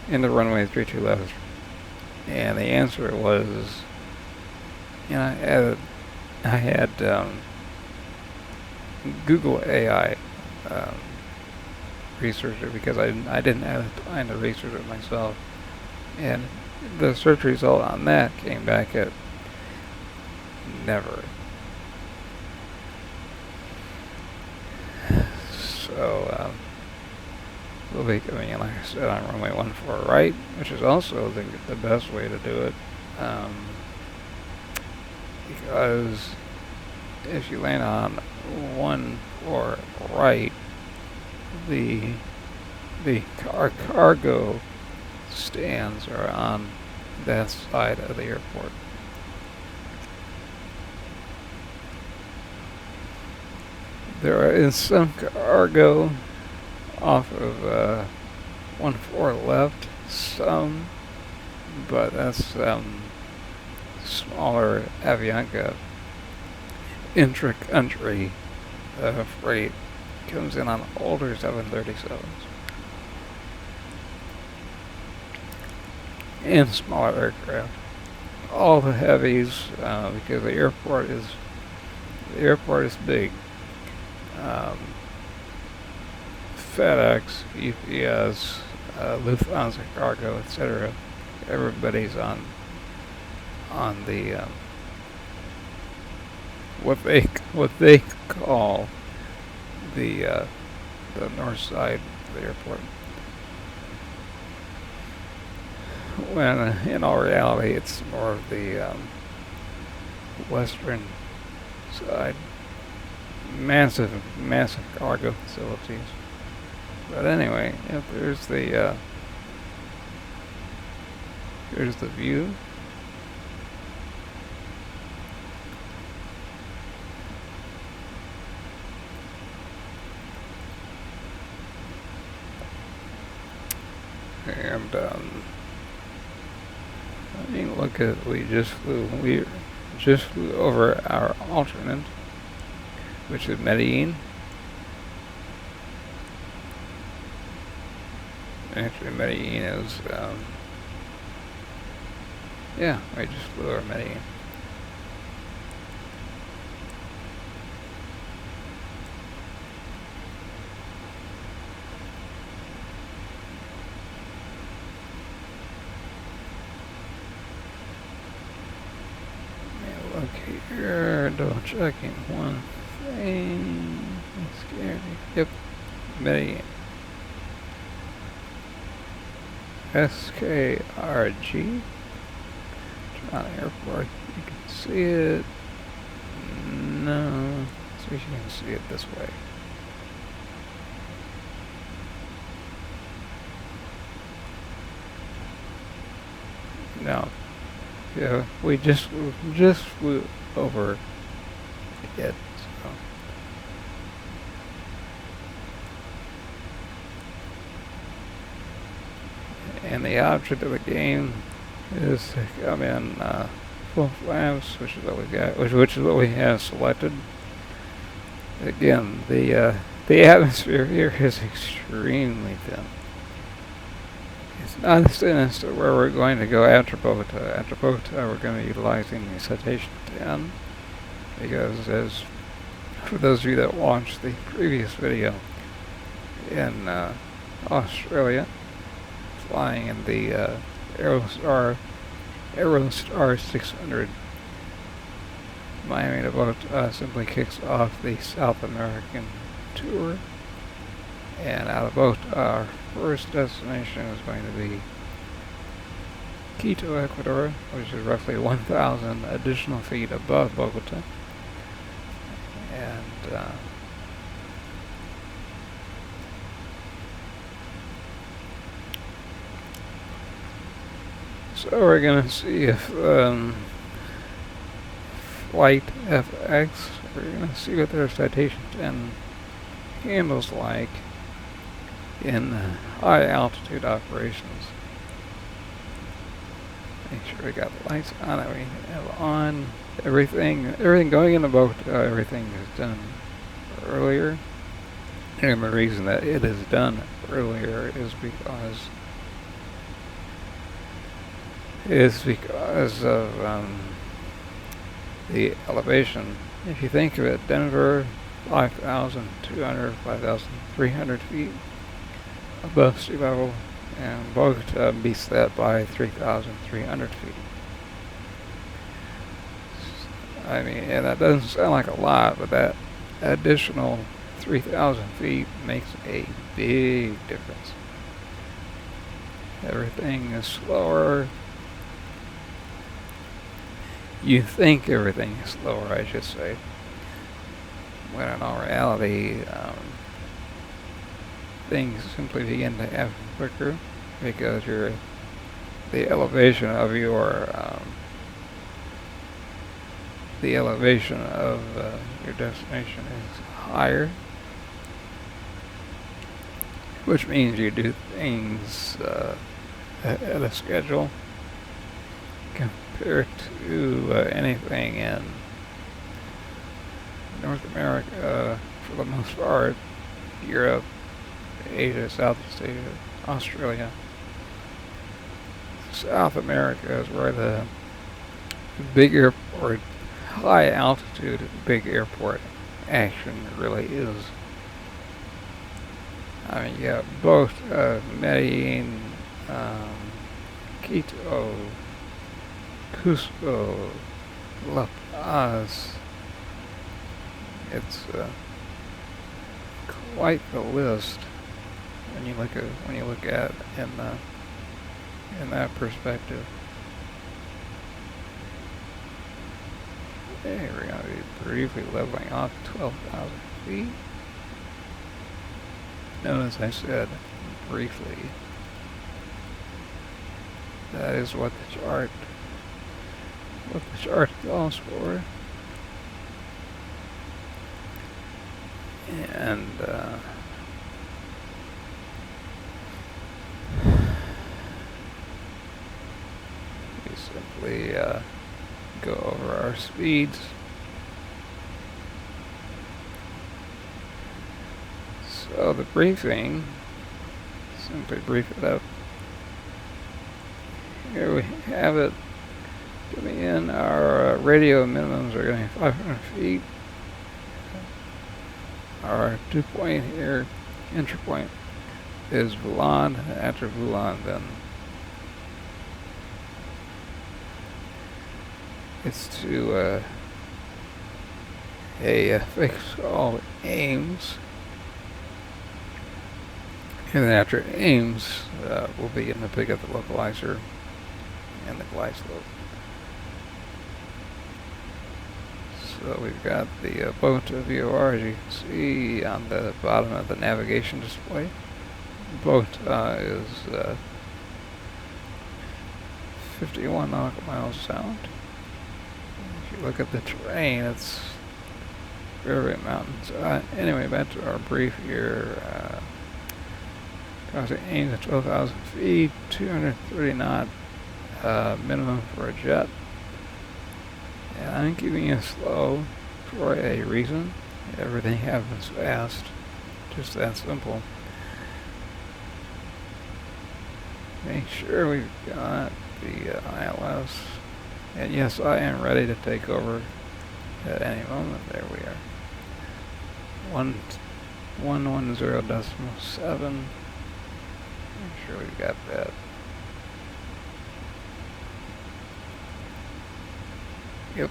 into runway 32 left? And the answer was, I had Google AI research it because I didn't have time to research it myself, and the search result on that came back at never. So we'll be coming in, like I said, on runway 14 right, which is also the best way to do it, because if you land on 14 right, the cargo stands are on that side of the airport. There is some cargo off of 14 left, some, but that's smaller Avianca intra-country freight. Comes in on older 737s and smaller aircraft. All the heavies, because the airport is big. FedEx, UPS, Lufthansa Cargo, etc. Everybody's on the what they call the north side of the airport. When in all reality, it's more of the western side. Massive cargo facilities. But anyway, if there's the here's the view. And I mean, look at we just flew over our alternate, which is Medellin. Actually, Medellin is yeah, I just flew over Medellin. Okay, here, double checking one thing. I'm scared. Yep, Medellin. SKRG. Toronto Airport. You can see it. No, so you can see it this way. No. Yeah, we just flew over it. So. And the object of the game is to come in full flaps, which is what we got, which is what we have selected. Again, the atmosphere here is extremely thin. It's not as thin as to where we're going to go after Bogotá. After Bogotá, we're going to be utilizing the Citation 10 because, as for those of you that watched the previous video in Australia, flying in the Aerostar 600, Miami to Bogotá simply kicks off the South American tour. And out of Bogotá, our first destination is going to be Quito, Ecuador, which is roughly 1,000 additional feet above Bogotá. And so we're going to see if FlightFX, we're going to see what their Citation 10 handles like in high altitude operations. Make sure we got the lights on it. We have on everything going in the boat. Everything is done earlier, and the reason that it is done earlier is because of the elevation. If you think of it, Denver, 5,200, 5,300 feet above sea level, and Bogotá beats that by 3,300 feet. I mean, and that doesn't sound like a lot, but that additional 3,000 feet makes a big difference. Everything is slower. You think everything is slower, I should say, when in all reality, things simply begin to happen quicker because the elevation of your destination is higher, which means you do things ahead of schedule compared to anything in North America, for the most part, Europe, Asia, Southeast Asia, Australia. South America is where the big airport, high altitude, big airport action really is. I mean, yeah, both Medellin, Quito, Cusco, La Paz. It's quite the list when you look at it in that perspective. Okay, we're going to be briefly leveling off 12,000 feet. Notice I said briefly. That is what the chart calls for. And we simply go over our speeds. So the briefing, simply brief it up. Here we have it. Coming in, our radio minimums are going to be 500 feet. Our 2-point here, entry point, is Volant. After Volant, then it's to a fix called Ames. And then after Ames, we'll begin to pick up the localizer and the glide slope. So we've got the Bogotá VOR, as you can see on the bottom of the navigation display. Bogotá is 51 nautical miles south. If you look at the terrain, it's very mountains. Anyway, back to our brief here. Crossing Ames at 12,000 feet, 230 knot minimum for a jet. And I'm keeping it slow for a reason. Everything happens fast. Just that simple. Make sure we've got the ILS. And yes, I am ready to take over at any moment. There we are. 110.7. Make sure we've got that. Yep.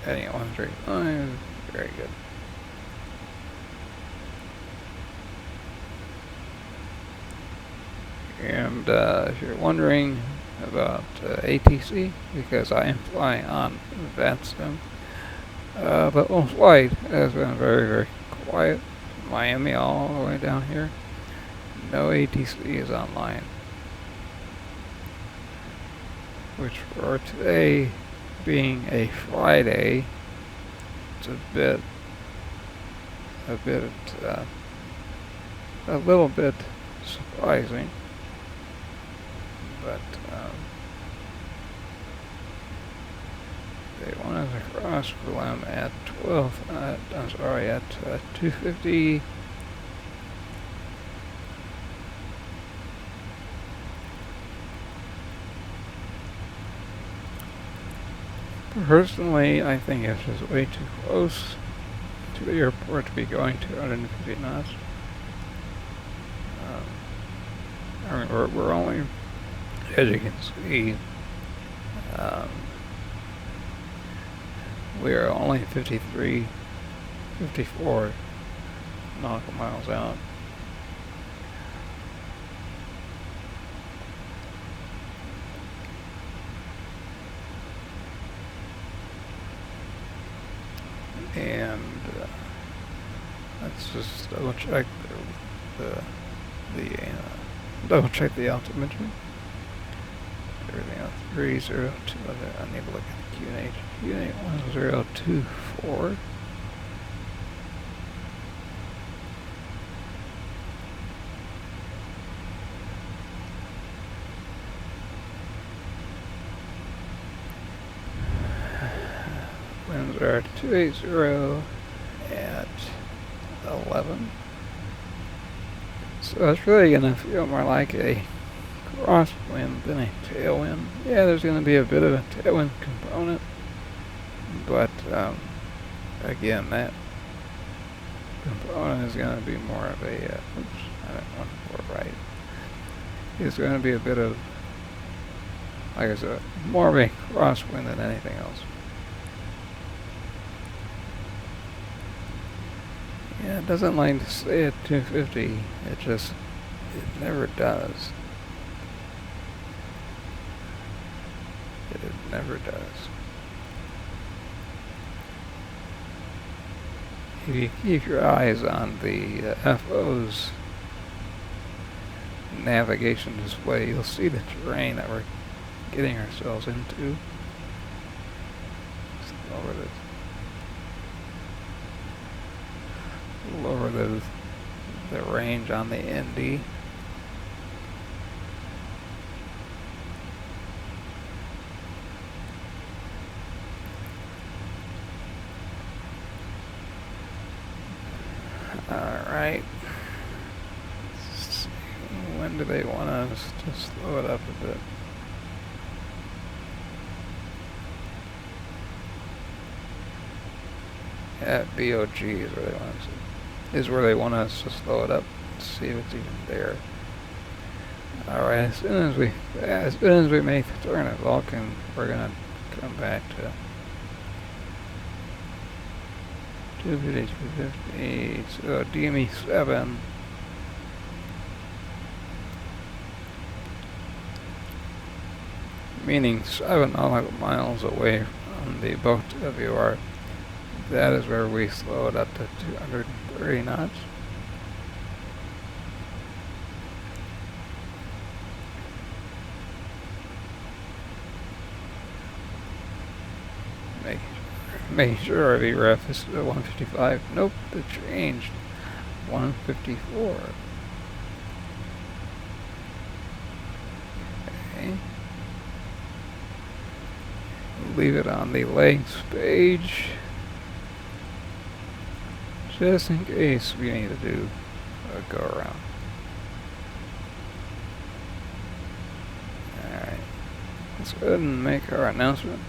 Heading at 135. Very good. And if you're wondering about ATC, because I am flying on that sim, the whole flight has been very, very quiet. Miami all the way down here. No ATC is online. Which for today being a Friday, it's a little bit surprising, but they want us to cross for them at 250. Personally, I think it's just way too close to the airport to be going 250 knots. I mean, we're only, as you can see, we are only 54 nautical miles out. And let's just double check double check the altimetry. Everything else 302. I need to look at the QNH. QNH 1024. Winds are 280 at 11. So it's really going to feel more like a crosswind than a tailwind. Yeah, there's going to be a bit of a tailwind component, but again, that component is going to be more of a, oops, I didn't want to go right. It's going to be a bit of, like I said, more of a crosswind than anything else. Yeah, it doesn't like to stay at 250. It never does. It never does. if you keep your eyes on the FO's navigation display, you'll see the terrain that we're getting ourselves into. Let's lower the range on the ND. Alright. When do they want us to slow it up a bit? At BOG is where they want us to slow it up. Let's see if it's even there. Alright, as soon as we make the turn at Vulcan, we're gonna come back to 250, 250, so DME 7. Meaning 7 nautical miles away from the boat WR. That is where we slow it up to 230 knots. Make sure our VREF is 155. Nope, it changed. 154. Okay. Leave it on the legs page, just in case we need to do a go around. Alright, let's go ahead and make our announcement.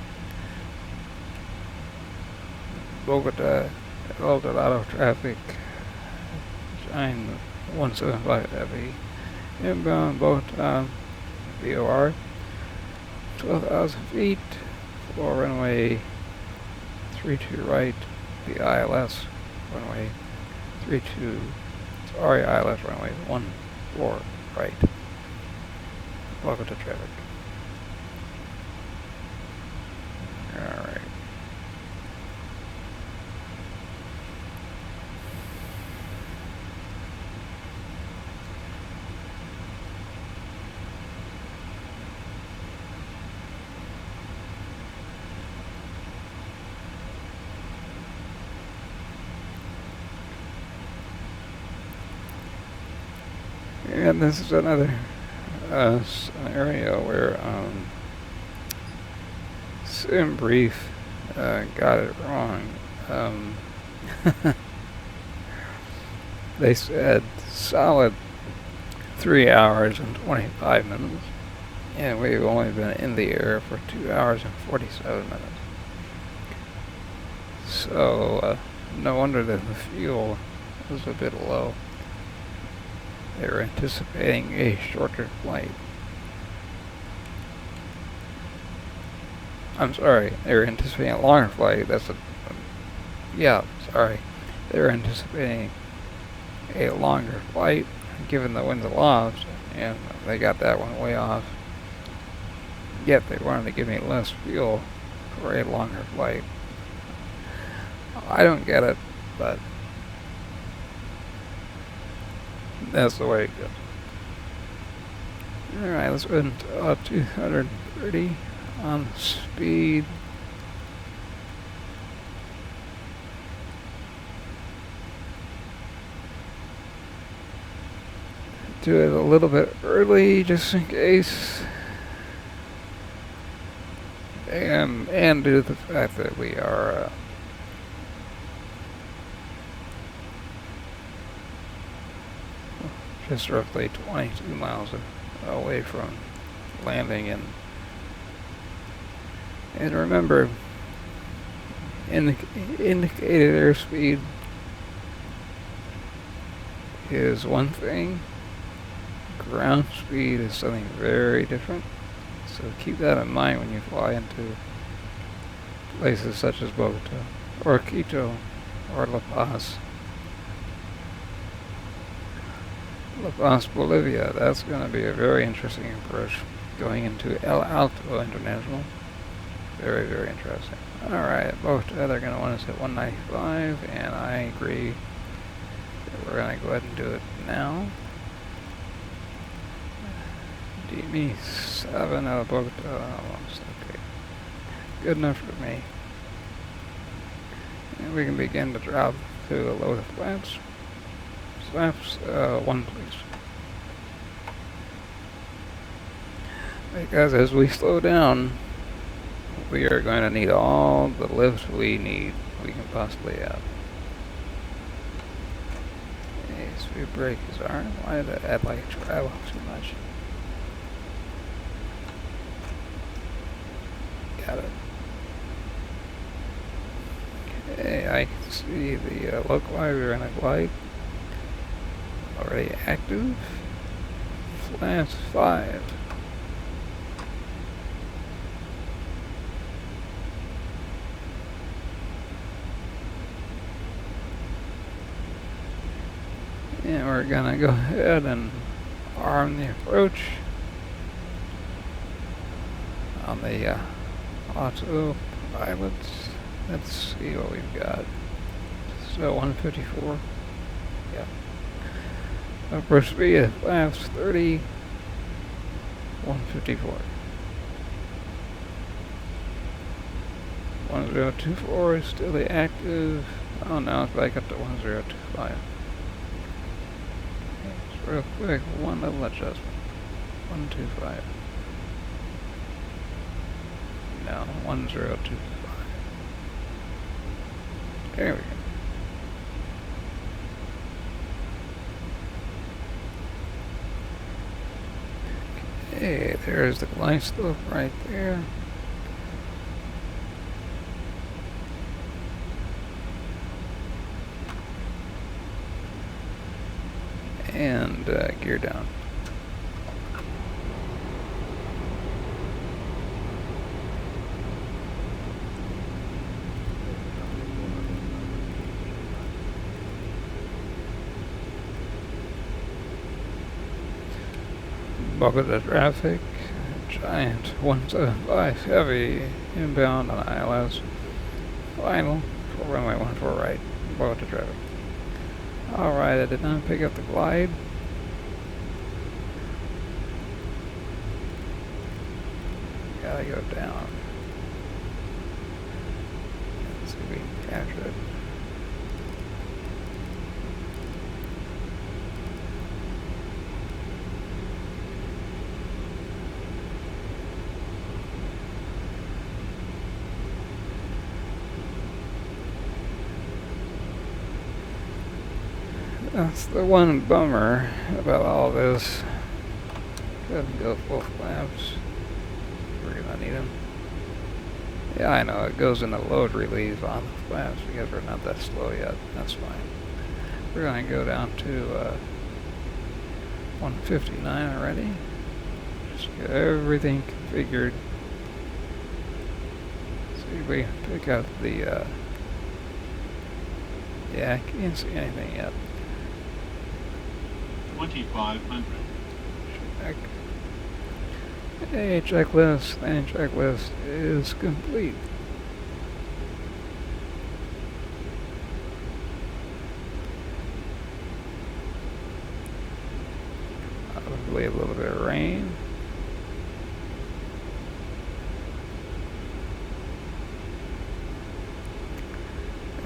Bogotá, Eldorado traffic, Shine 175 heavy, inbound Bogotá, VOR, 12,000 feet, for runway 32 right, the ILS runway 32, sorry, ILS runway 14 right, Bogotá traffic. Alright. And this is another scenario where SimBrief got it wrong. They said solid 3 hours and 25 minutes, and we've only been in the air for 2 hours and 47 minutes. So no wonder that the fuel was a bit low. They were anticipating a shorter flight. I'm sorry, they were anticipating a longer flight. Yeah, sorry. They were anticipating a longer flight given the winds aloft, and they got that one way off. Yet they wanted to give me less fuel for a longer flight. I don't get it, but that's the way it goes. Alright, let's go into 230 on speed. Do it a little bit early just in case. And due to the fact that we are just roughly 22 miles away from landing, and remember, indicated airspeed is one thing, ground speed is something very different, so keep that in mind when you fly into places such as Bogotá, or Quito, or La Paz. La Paz, Bolivia, that's going to be a very interesting approach going into El Alto International. Very, very interesting. Alright, Bogotá, they're going to want us at 195, and I agree. We're going to go ahead and do it now. DB7 out of Bogotá, almost. Okay. Good enough for me. And we can begin to drop to lower the flaps. Flaps, 1 please. Because as we slow down, we are going to need all the lift we can possibly have. Okay, speed brake is R. Why did I add like travel too much? Got it. Okay, I can see the localizer and a glide already active. Flaps 5. And we're gonna go ahead and arm the approach on the autopilot. Let's see what we've got. So 154. Yeah. Approach speed at flaps 30. 154. 1024 is still the active. Oh, now it's back up to 1025. Real quick, one level adjustment. 125. No, 1025. There we go. Okay, there's the glide slope right there. And gear down. Bogotá traffic, giant 175 heavy inbound on ILS. Final for runway 14 right, Bogotá traffic. Alright, I did not pick up the glide. Gotta go down. Let's see if we can capture it. That's the one bummer about all this. Couldn't go full flaps. We're gonna need them. Yeah, I know, it goes into load relief on the flaps because we're not that slow yet. That's fine. We're gonna go down to 159 already. Just get everything configured. See if we can pick up the yeah, I can't see anything yet. 2500. Check. Hey, checklist. Landing checklist is complete. Probably a little bit of rain.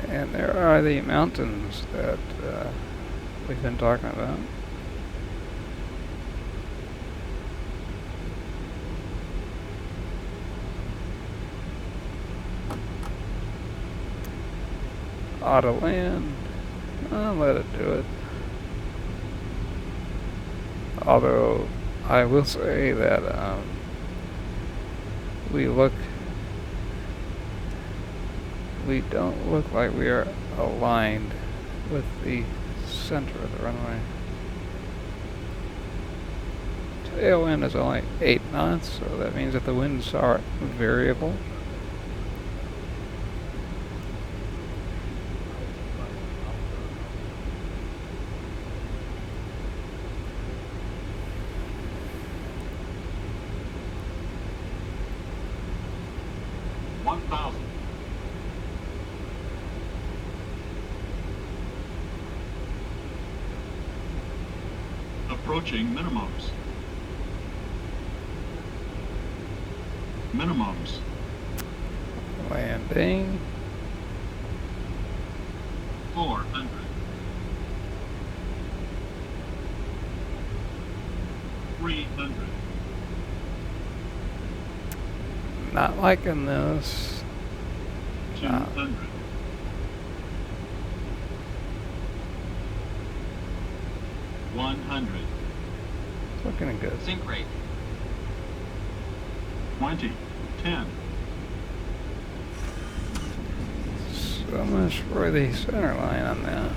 And there are the mountains that we've been talking about. Auto land. I'll let it do it. Although I will say that we don't look like we are aligned with the center of the runway. Tailwind is only 8 knots, so that means that the winds are variable. 1000. Approaching minimums. Minimums. Landing. 400. Not liking this. 200. 100. It's looking good. Sync rate. 20. 10. So much for the center line on that.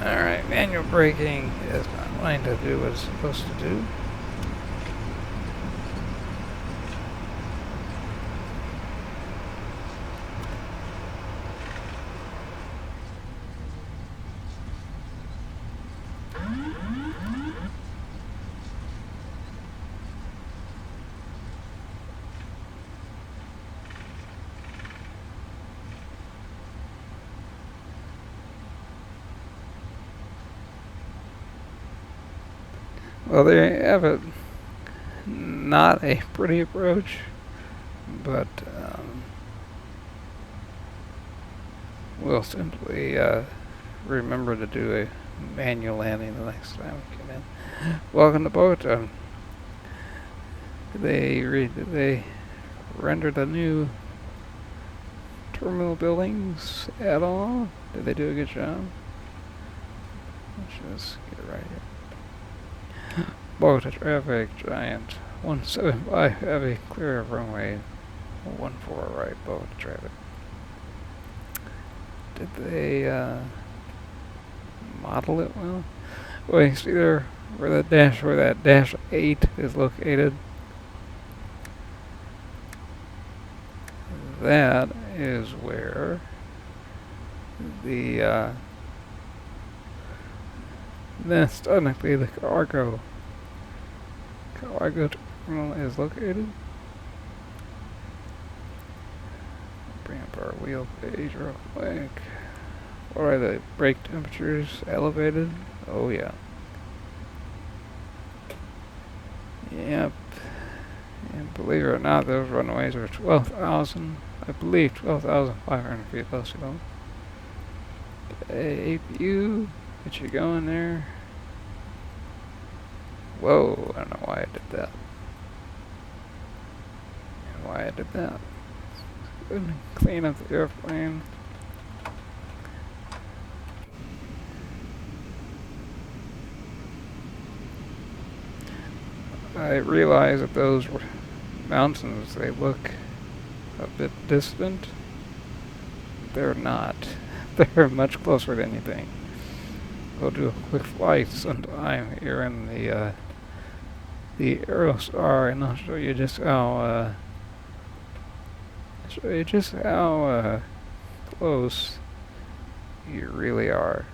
Alright, manual braking is not going to do what it's supposed to do. Well, there you have it. Not a pretty approach, but we'll simply remember to do a manual landing the next time we come in. Welcome to Bogotá. Did they render the new terminal buildings at all? Did they do a good job? Let's just get it right here. Bogotá traffic, giant 175 heavy, clear of runway 14 right, Bogotá traffic. Did they model it well? Well, you see there where that dash 8 is located. That is where the that's technically the cargo terminal is located. Bring up our wheel page real quick. What are the brake temperatures elevated? Oh yeah. Yep. And believe it or not, those runways are 12,000, I believe 12,500 feet above sea level. APU, get you going there. Whoa, I don't know why I did that. Go ahead and clean up the airplane. I realize that those mountains, they look a bit distant. They're not. They're much closer than you think. We'll do a quick flight sometime here in the Aerostar, and I'll show you just how close you really are.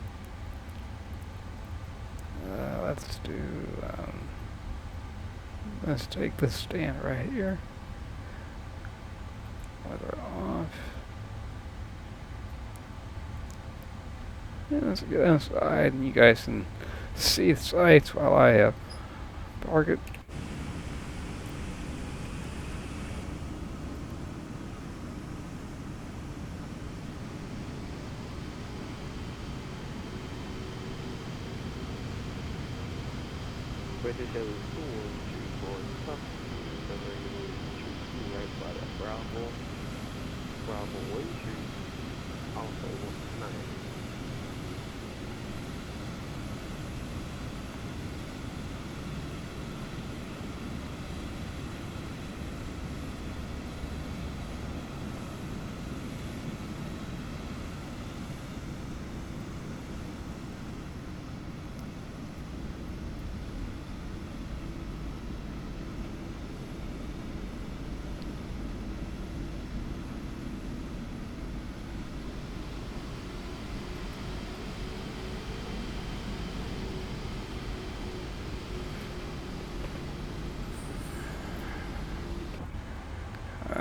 Let's do. Let's take this stand right here. Weather off. And let's get inside, and you guys can see the sights while I park it. British Airways 2 top, right by that Bravo Way Street, also 109.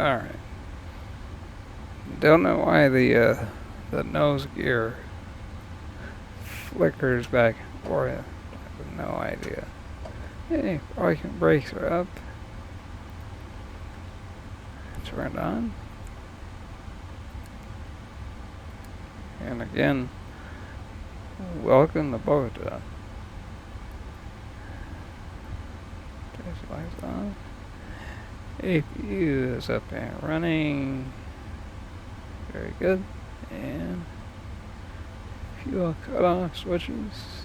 Alright. Don't know why the nose gear flickers back and forth. I have no idea. Hey, parking brakes are up. Turned on. And again, welcome to Bogotá. Lights on. APU is up and running. Very good. And fuel cutoff switches.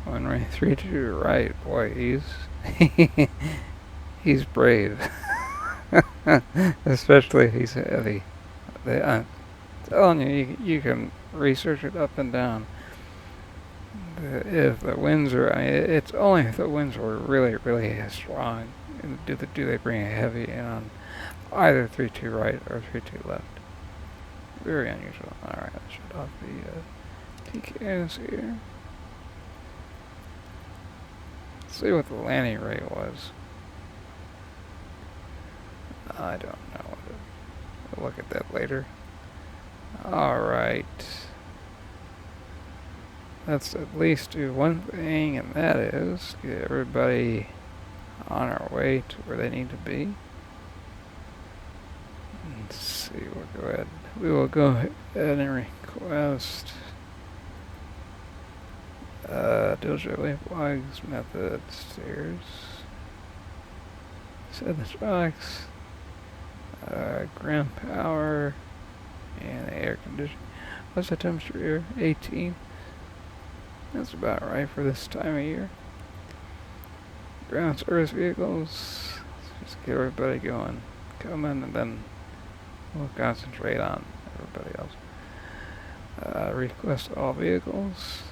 Runway 32 right, boy, he's brave. Especially if he's heavy. I'm telling you, you can research it up and down. If the winds are, it's only if the winds were really, really strong. Do they bring a heavy in on either 32 right or 32 left? Very unusual. Alright, let's shut off the TKS here. See what the landing rate was. I don't know. We'll look at that later. Alright. Let's at least do one thing, and that is get everybody on our way to where they need to be. Let's see, we will go ahead and request diligently flags method stairs. Set the tracks, ground power, and air conditioning. What's the temperature here? 18. That's about right for this time of year. Ground service vehicles. Let's just get everybody going. Come in, and then we'll concentrate on everybody else. Request all vehicles.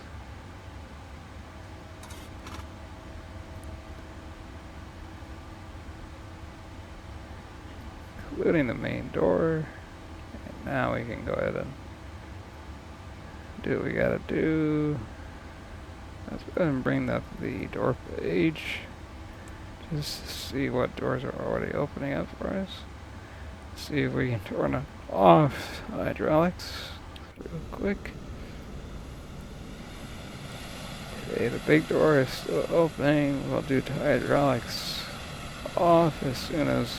Including the main door. And now we can go ahead and do what we gotta do. Let's go ahead and bring up the door page. Just to see what doors are already opening up for us. See if we can turn off hydraulics real quick. Okay, the big door is still opening. We'll do the hydraulics off as soon as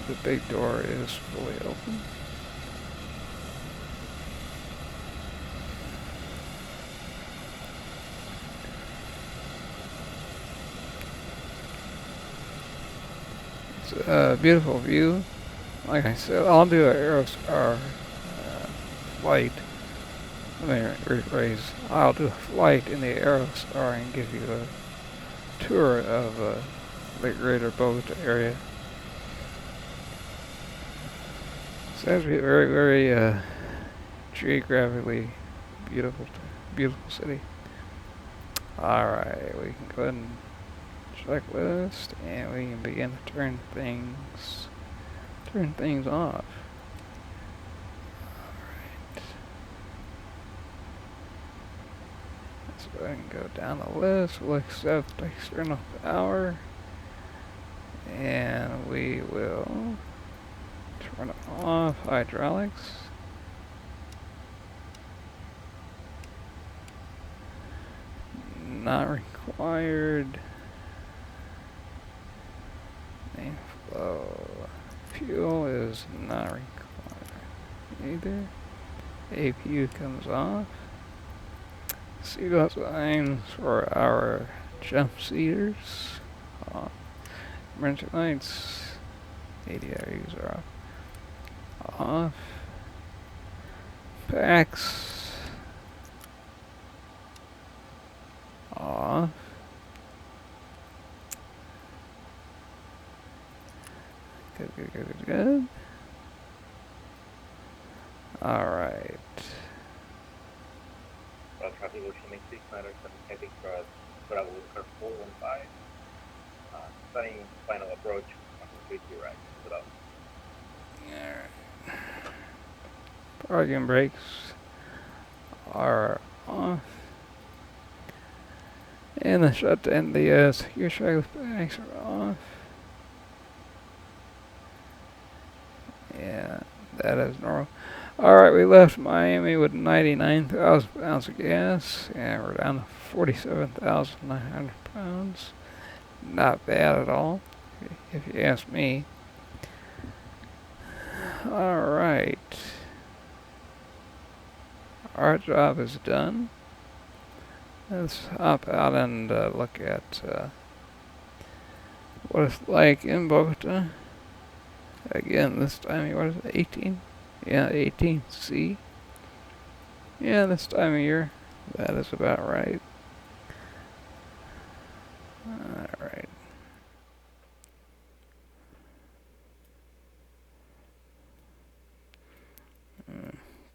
the big door is fully open. It's a beautiful view. Like I said, I'll do an Aerostar flight. Let me rephrase. I'll do a flight in the Aerostar and give you a tour of the greater Bogotá area. It's actually a very, very geographically beautiful city. Alright, we can go ahead and checklist, and we can begin to turn things off. Alright. Let's go ahead and go down the list. We'll accept external power, and we will turn off hydraulics. Not required. Main flow. Fuel is not required either. APU comes off. Seatbelt signs for our jump seaters off. Emergency lights. ADIs are off. Packs off. Good. Alright. Traffic ocean 6 matters and heading for Bravo Car 415. Starting final approach 32 right. Sit up. Parking brakes are off. And the shutdown, the secure checklist brakes are off. Yeah, that is normal. Alright, we left Miami with 99,000 pounds of gas, and we're down to 47,900 pounds. Not bad at all, if you ask me. Alright. Our job is done. Let's hop out and look at what it's like in Bogotá. Again, this time, what is it, 18? Yeah, 18C. Yeah, this time of year, that is about right. Alright.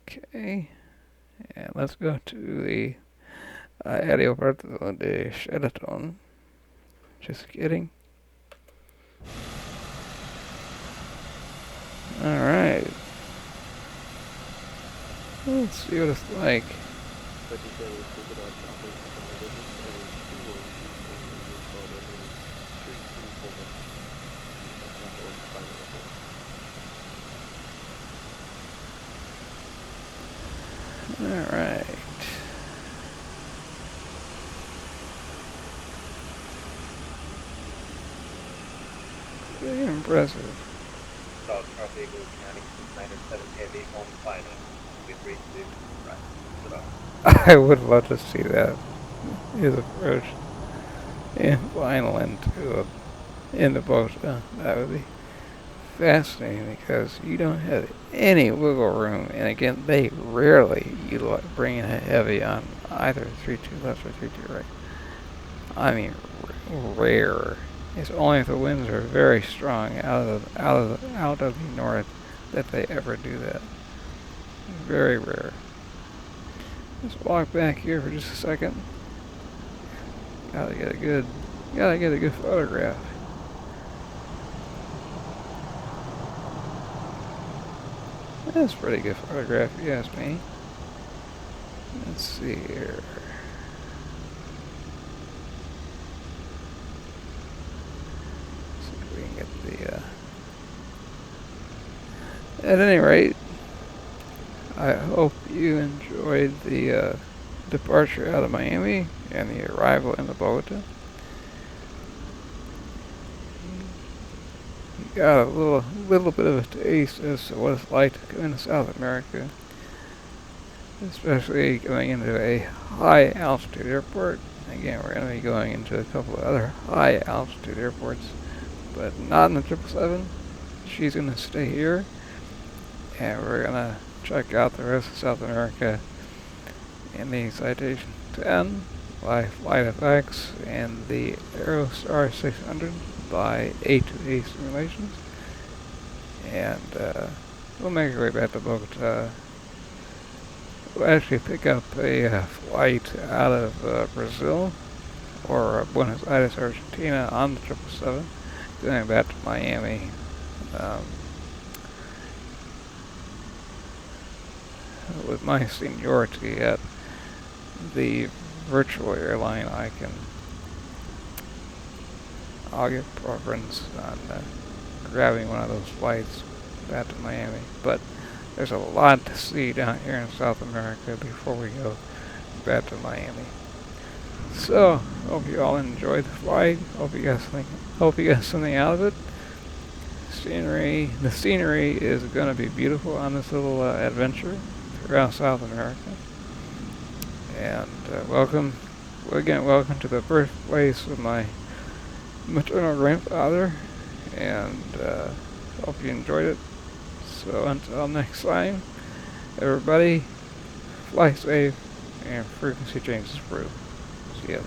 Okay. And let's go to the aeropuerto de Sheraton. Just kidding. Alright. Let's see what it's like. But you said it was good about shopping from the business and two or street people. That's not what I'm finding Alright. Very impressive. South traffic will County 697 heavy on final. With 32 right. Sit up. I would love to see that. His approach and final into Bogotá. That would be fascinating because you don't have any wiggle room, and again, they rarely bring in a heavy on either 3-2 left or 3-2 right. I mean, rare. It's only if the winds are very strong out of the north that they ever do that. Very rare. Let's walk back here for just a second. Gotta get a good photograph. That's a pretty good photograph, if you ask me. Let's see here. See if we can get the. At any rate, I hope you enjoyed the departure out of Miami and the arrival in Bogotá. Got a little bit of a taste as to what it's like to go into South America, especially going into a high altitude airport. Again, we're going to be going into a couple of other high altitude airports, but not in the 777. She's going to stay here, and we're going to check out the rest of South America in the Citation 10 by FlightFX and the Aerostar 600 by A2A Simulations, and we'll make our way back to Bogotá. We'll actually pick up a flight out of Brazil or Buenos Aires, Argentina on the 777, going back to Miami. With my seniority at the virtual airline, I'll get preference on grabbing one of those flights back to Miami. But there's a lot to see down here in South America before we go back to Miami. So, hope you all enjoyed the flight. Hope you got something out of it. The scenery is going to be beautiful on this little adventure throughout South America. And welcome to the birthplace of my maternal grandfather, and hope you enjoyed it. So until next time, everybody, fly safe and frequency change is approved. See ya.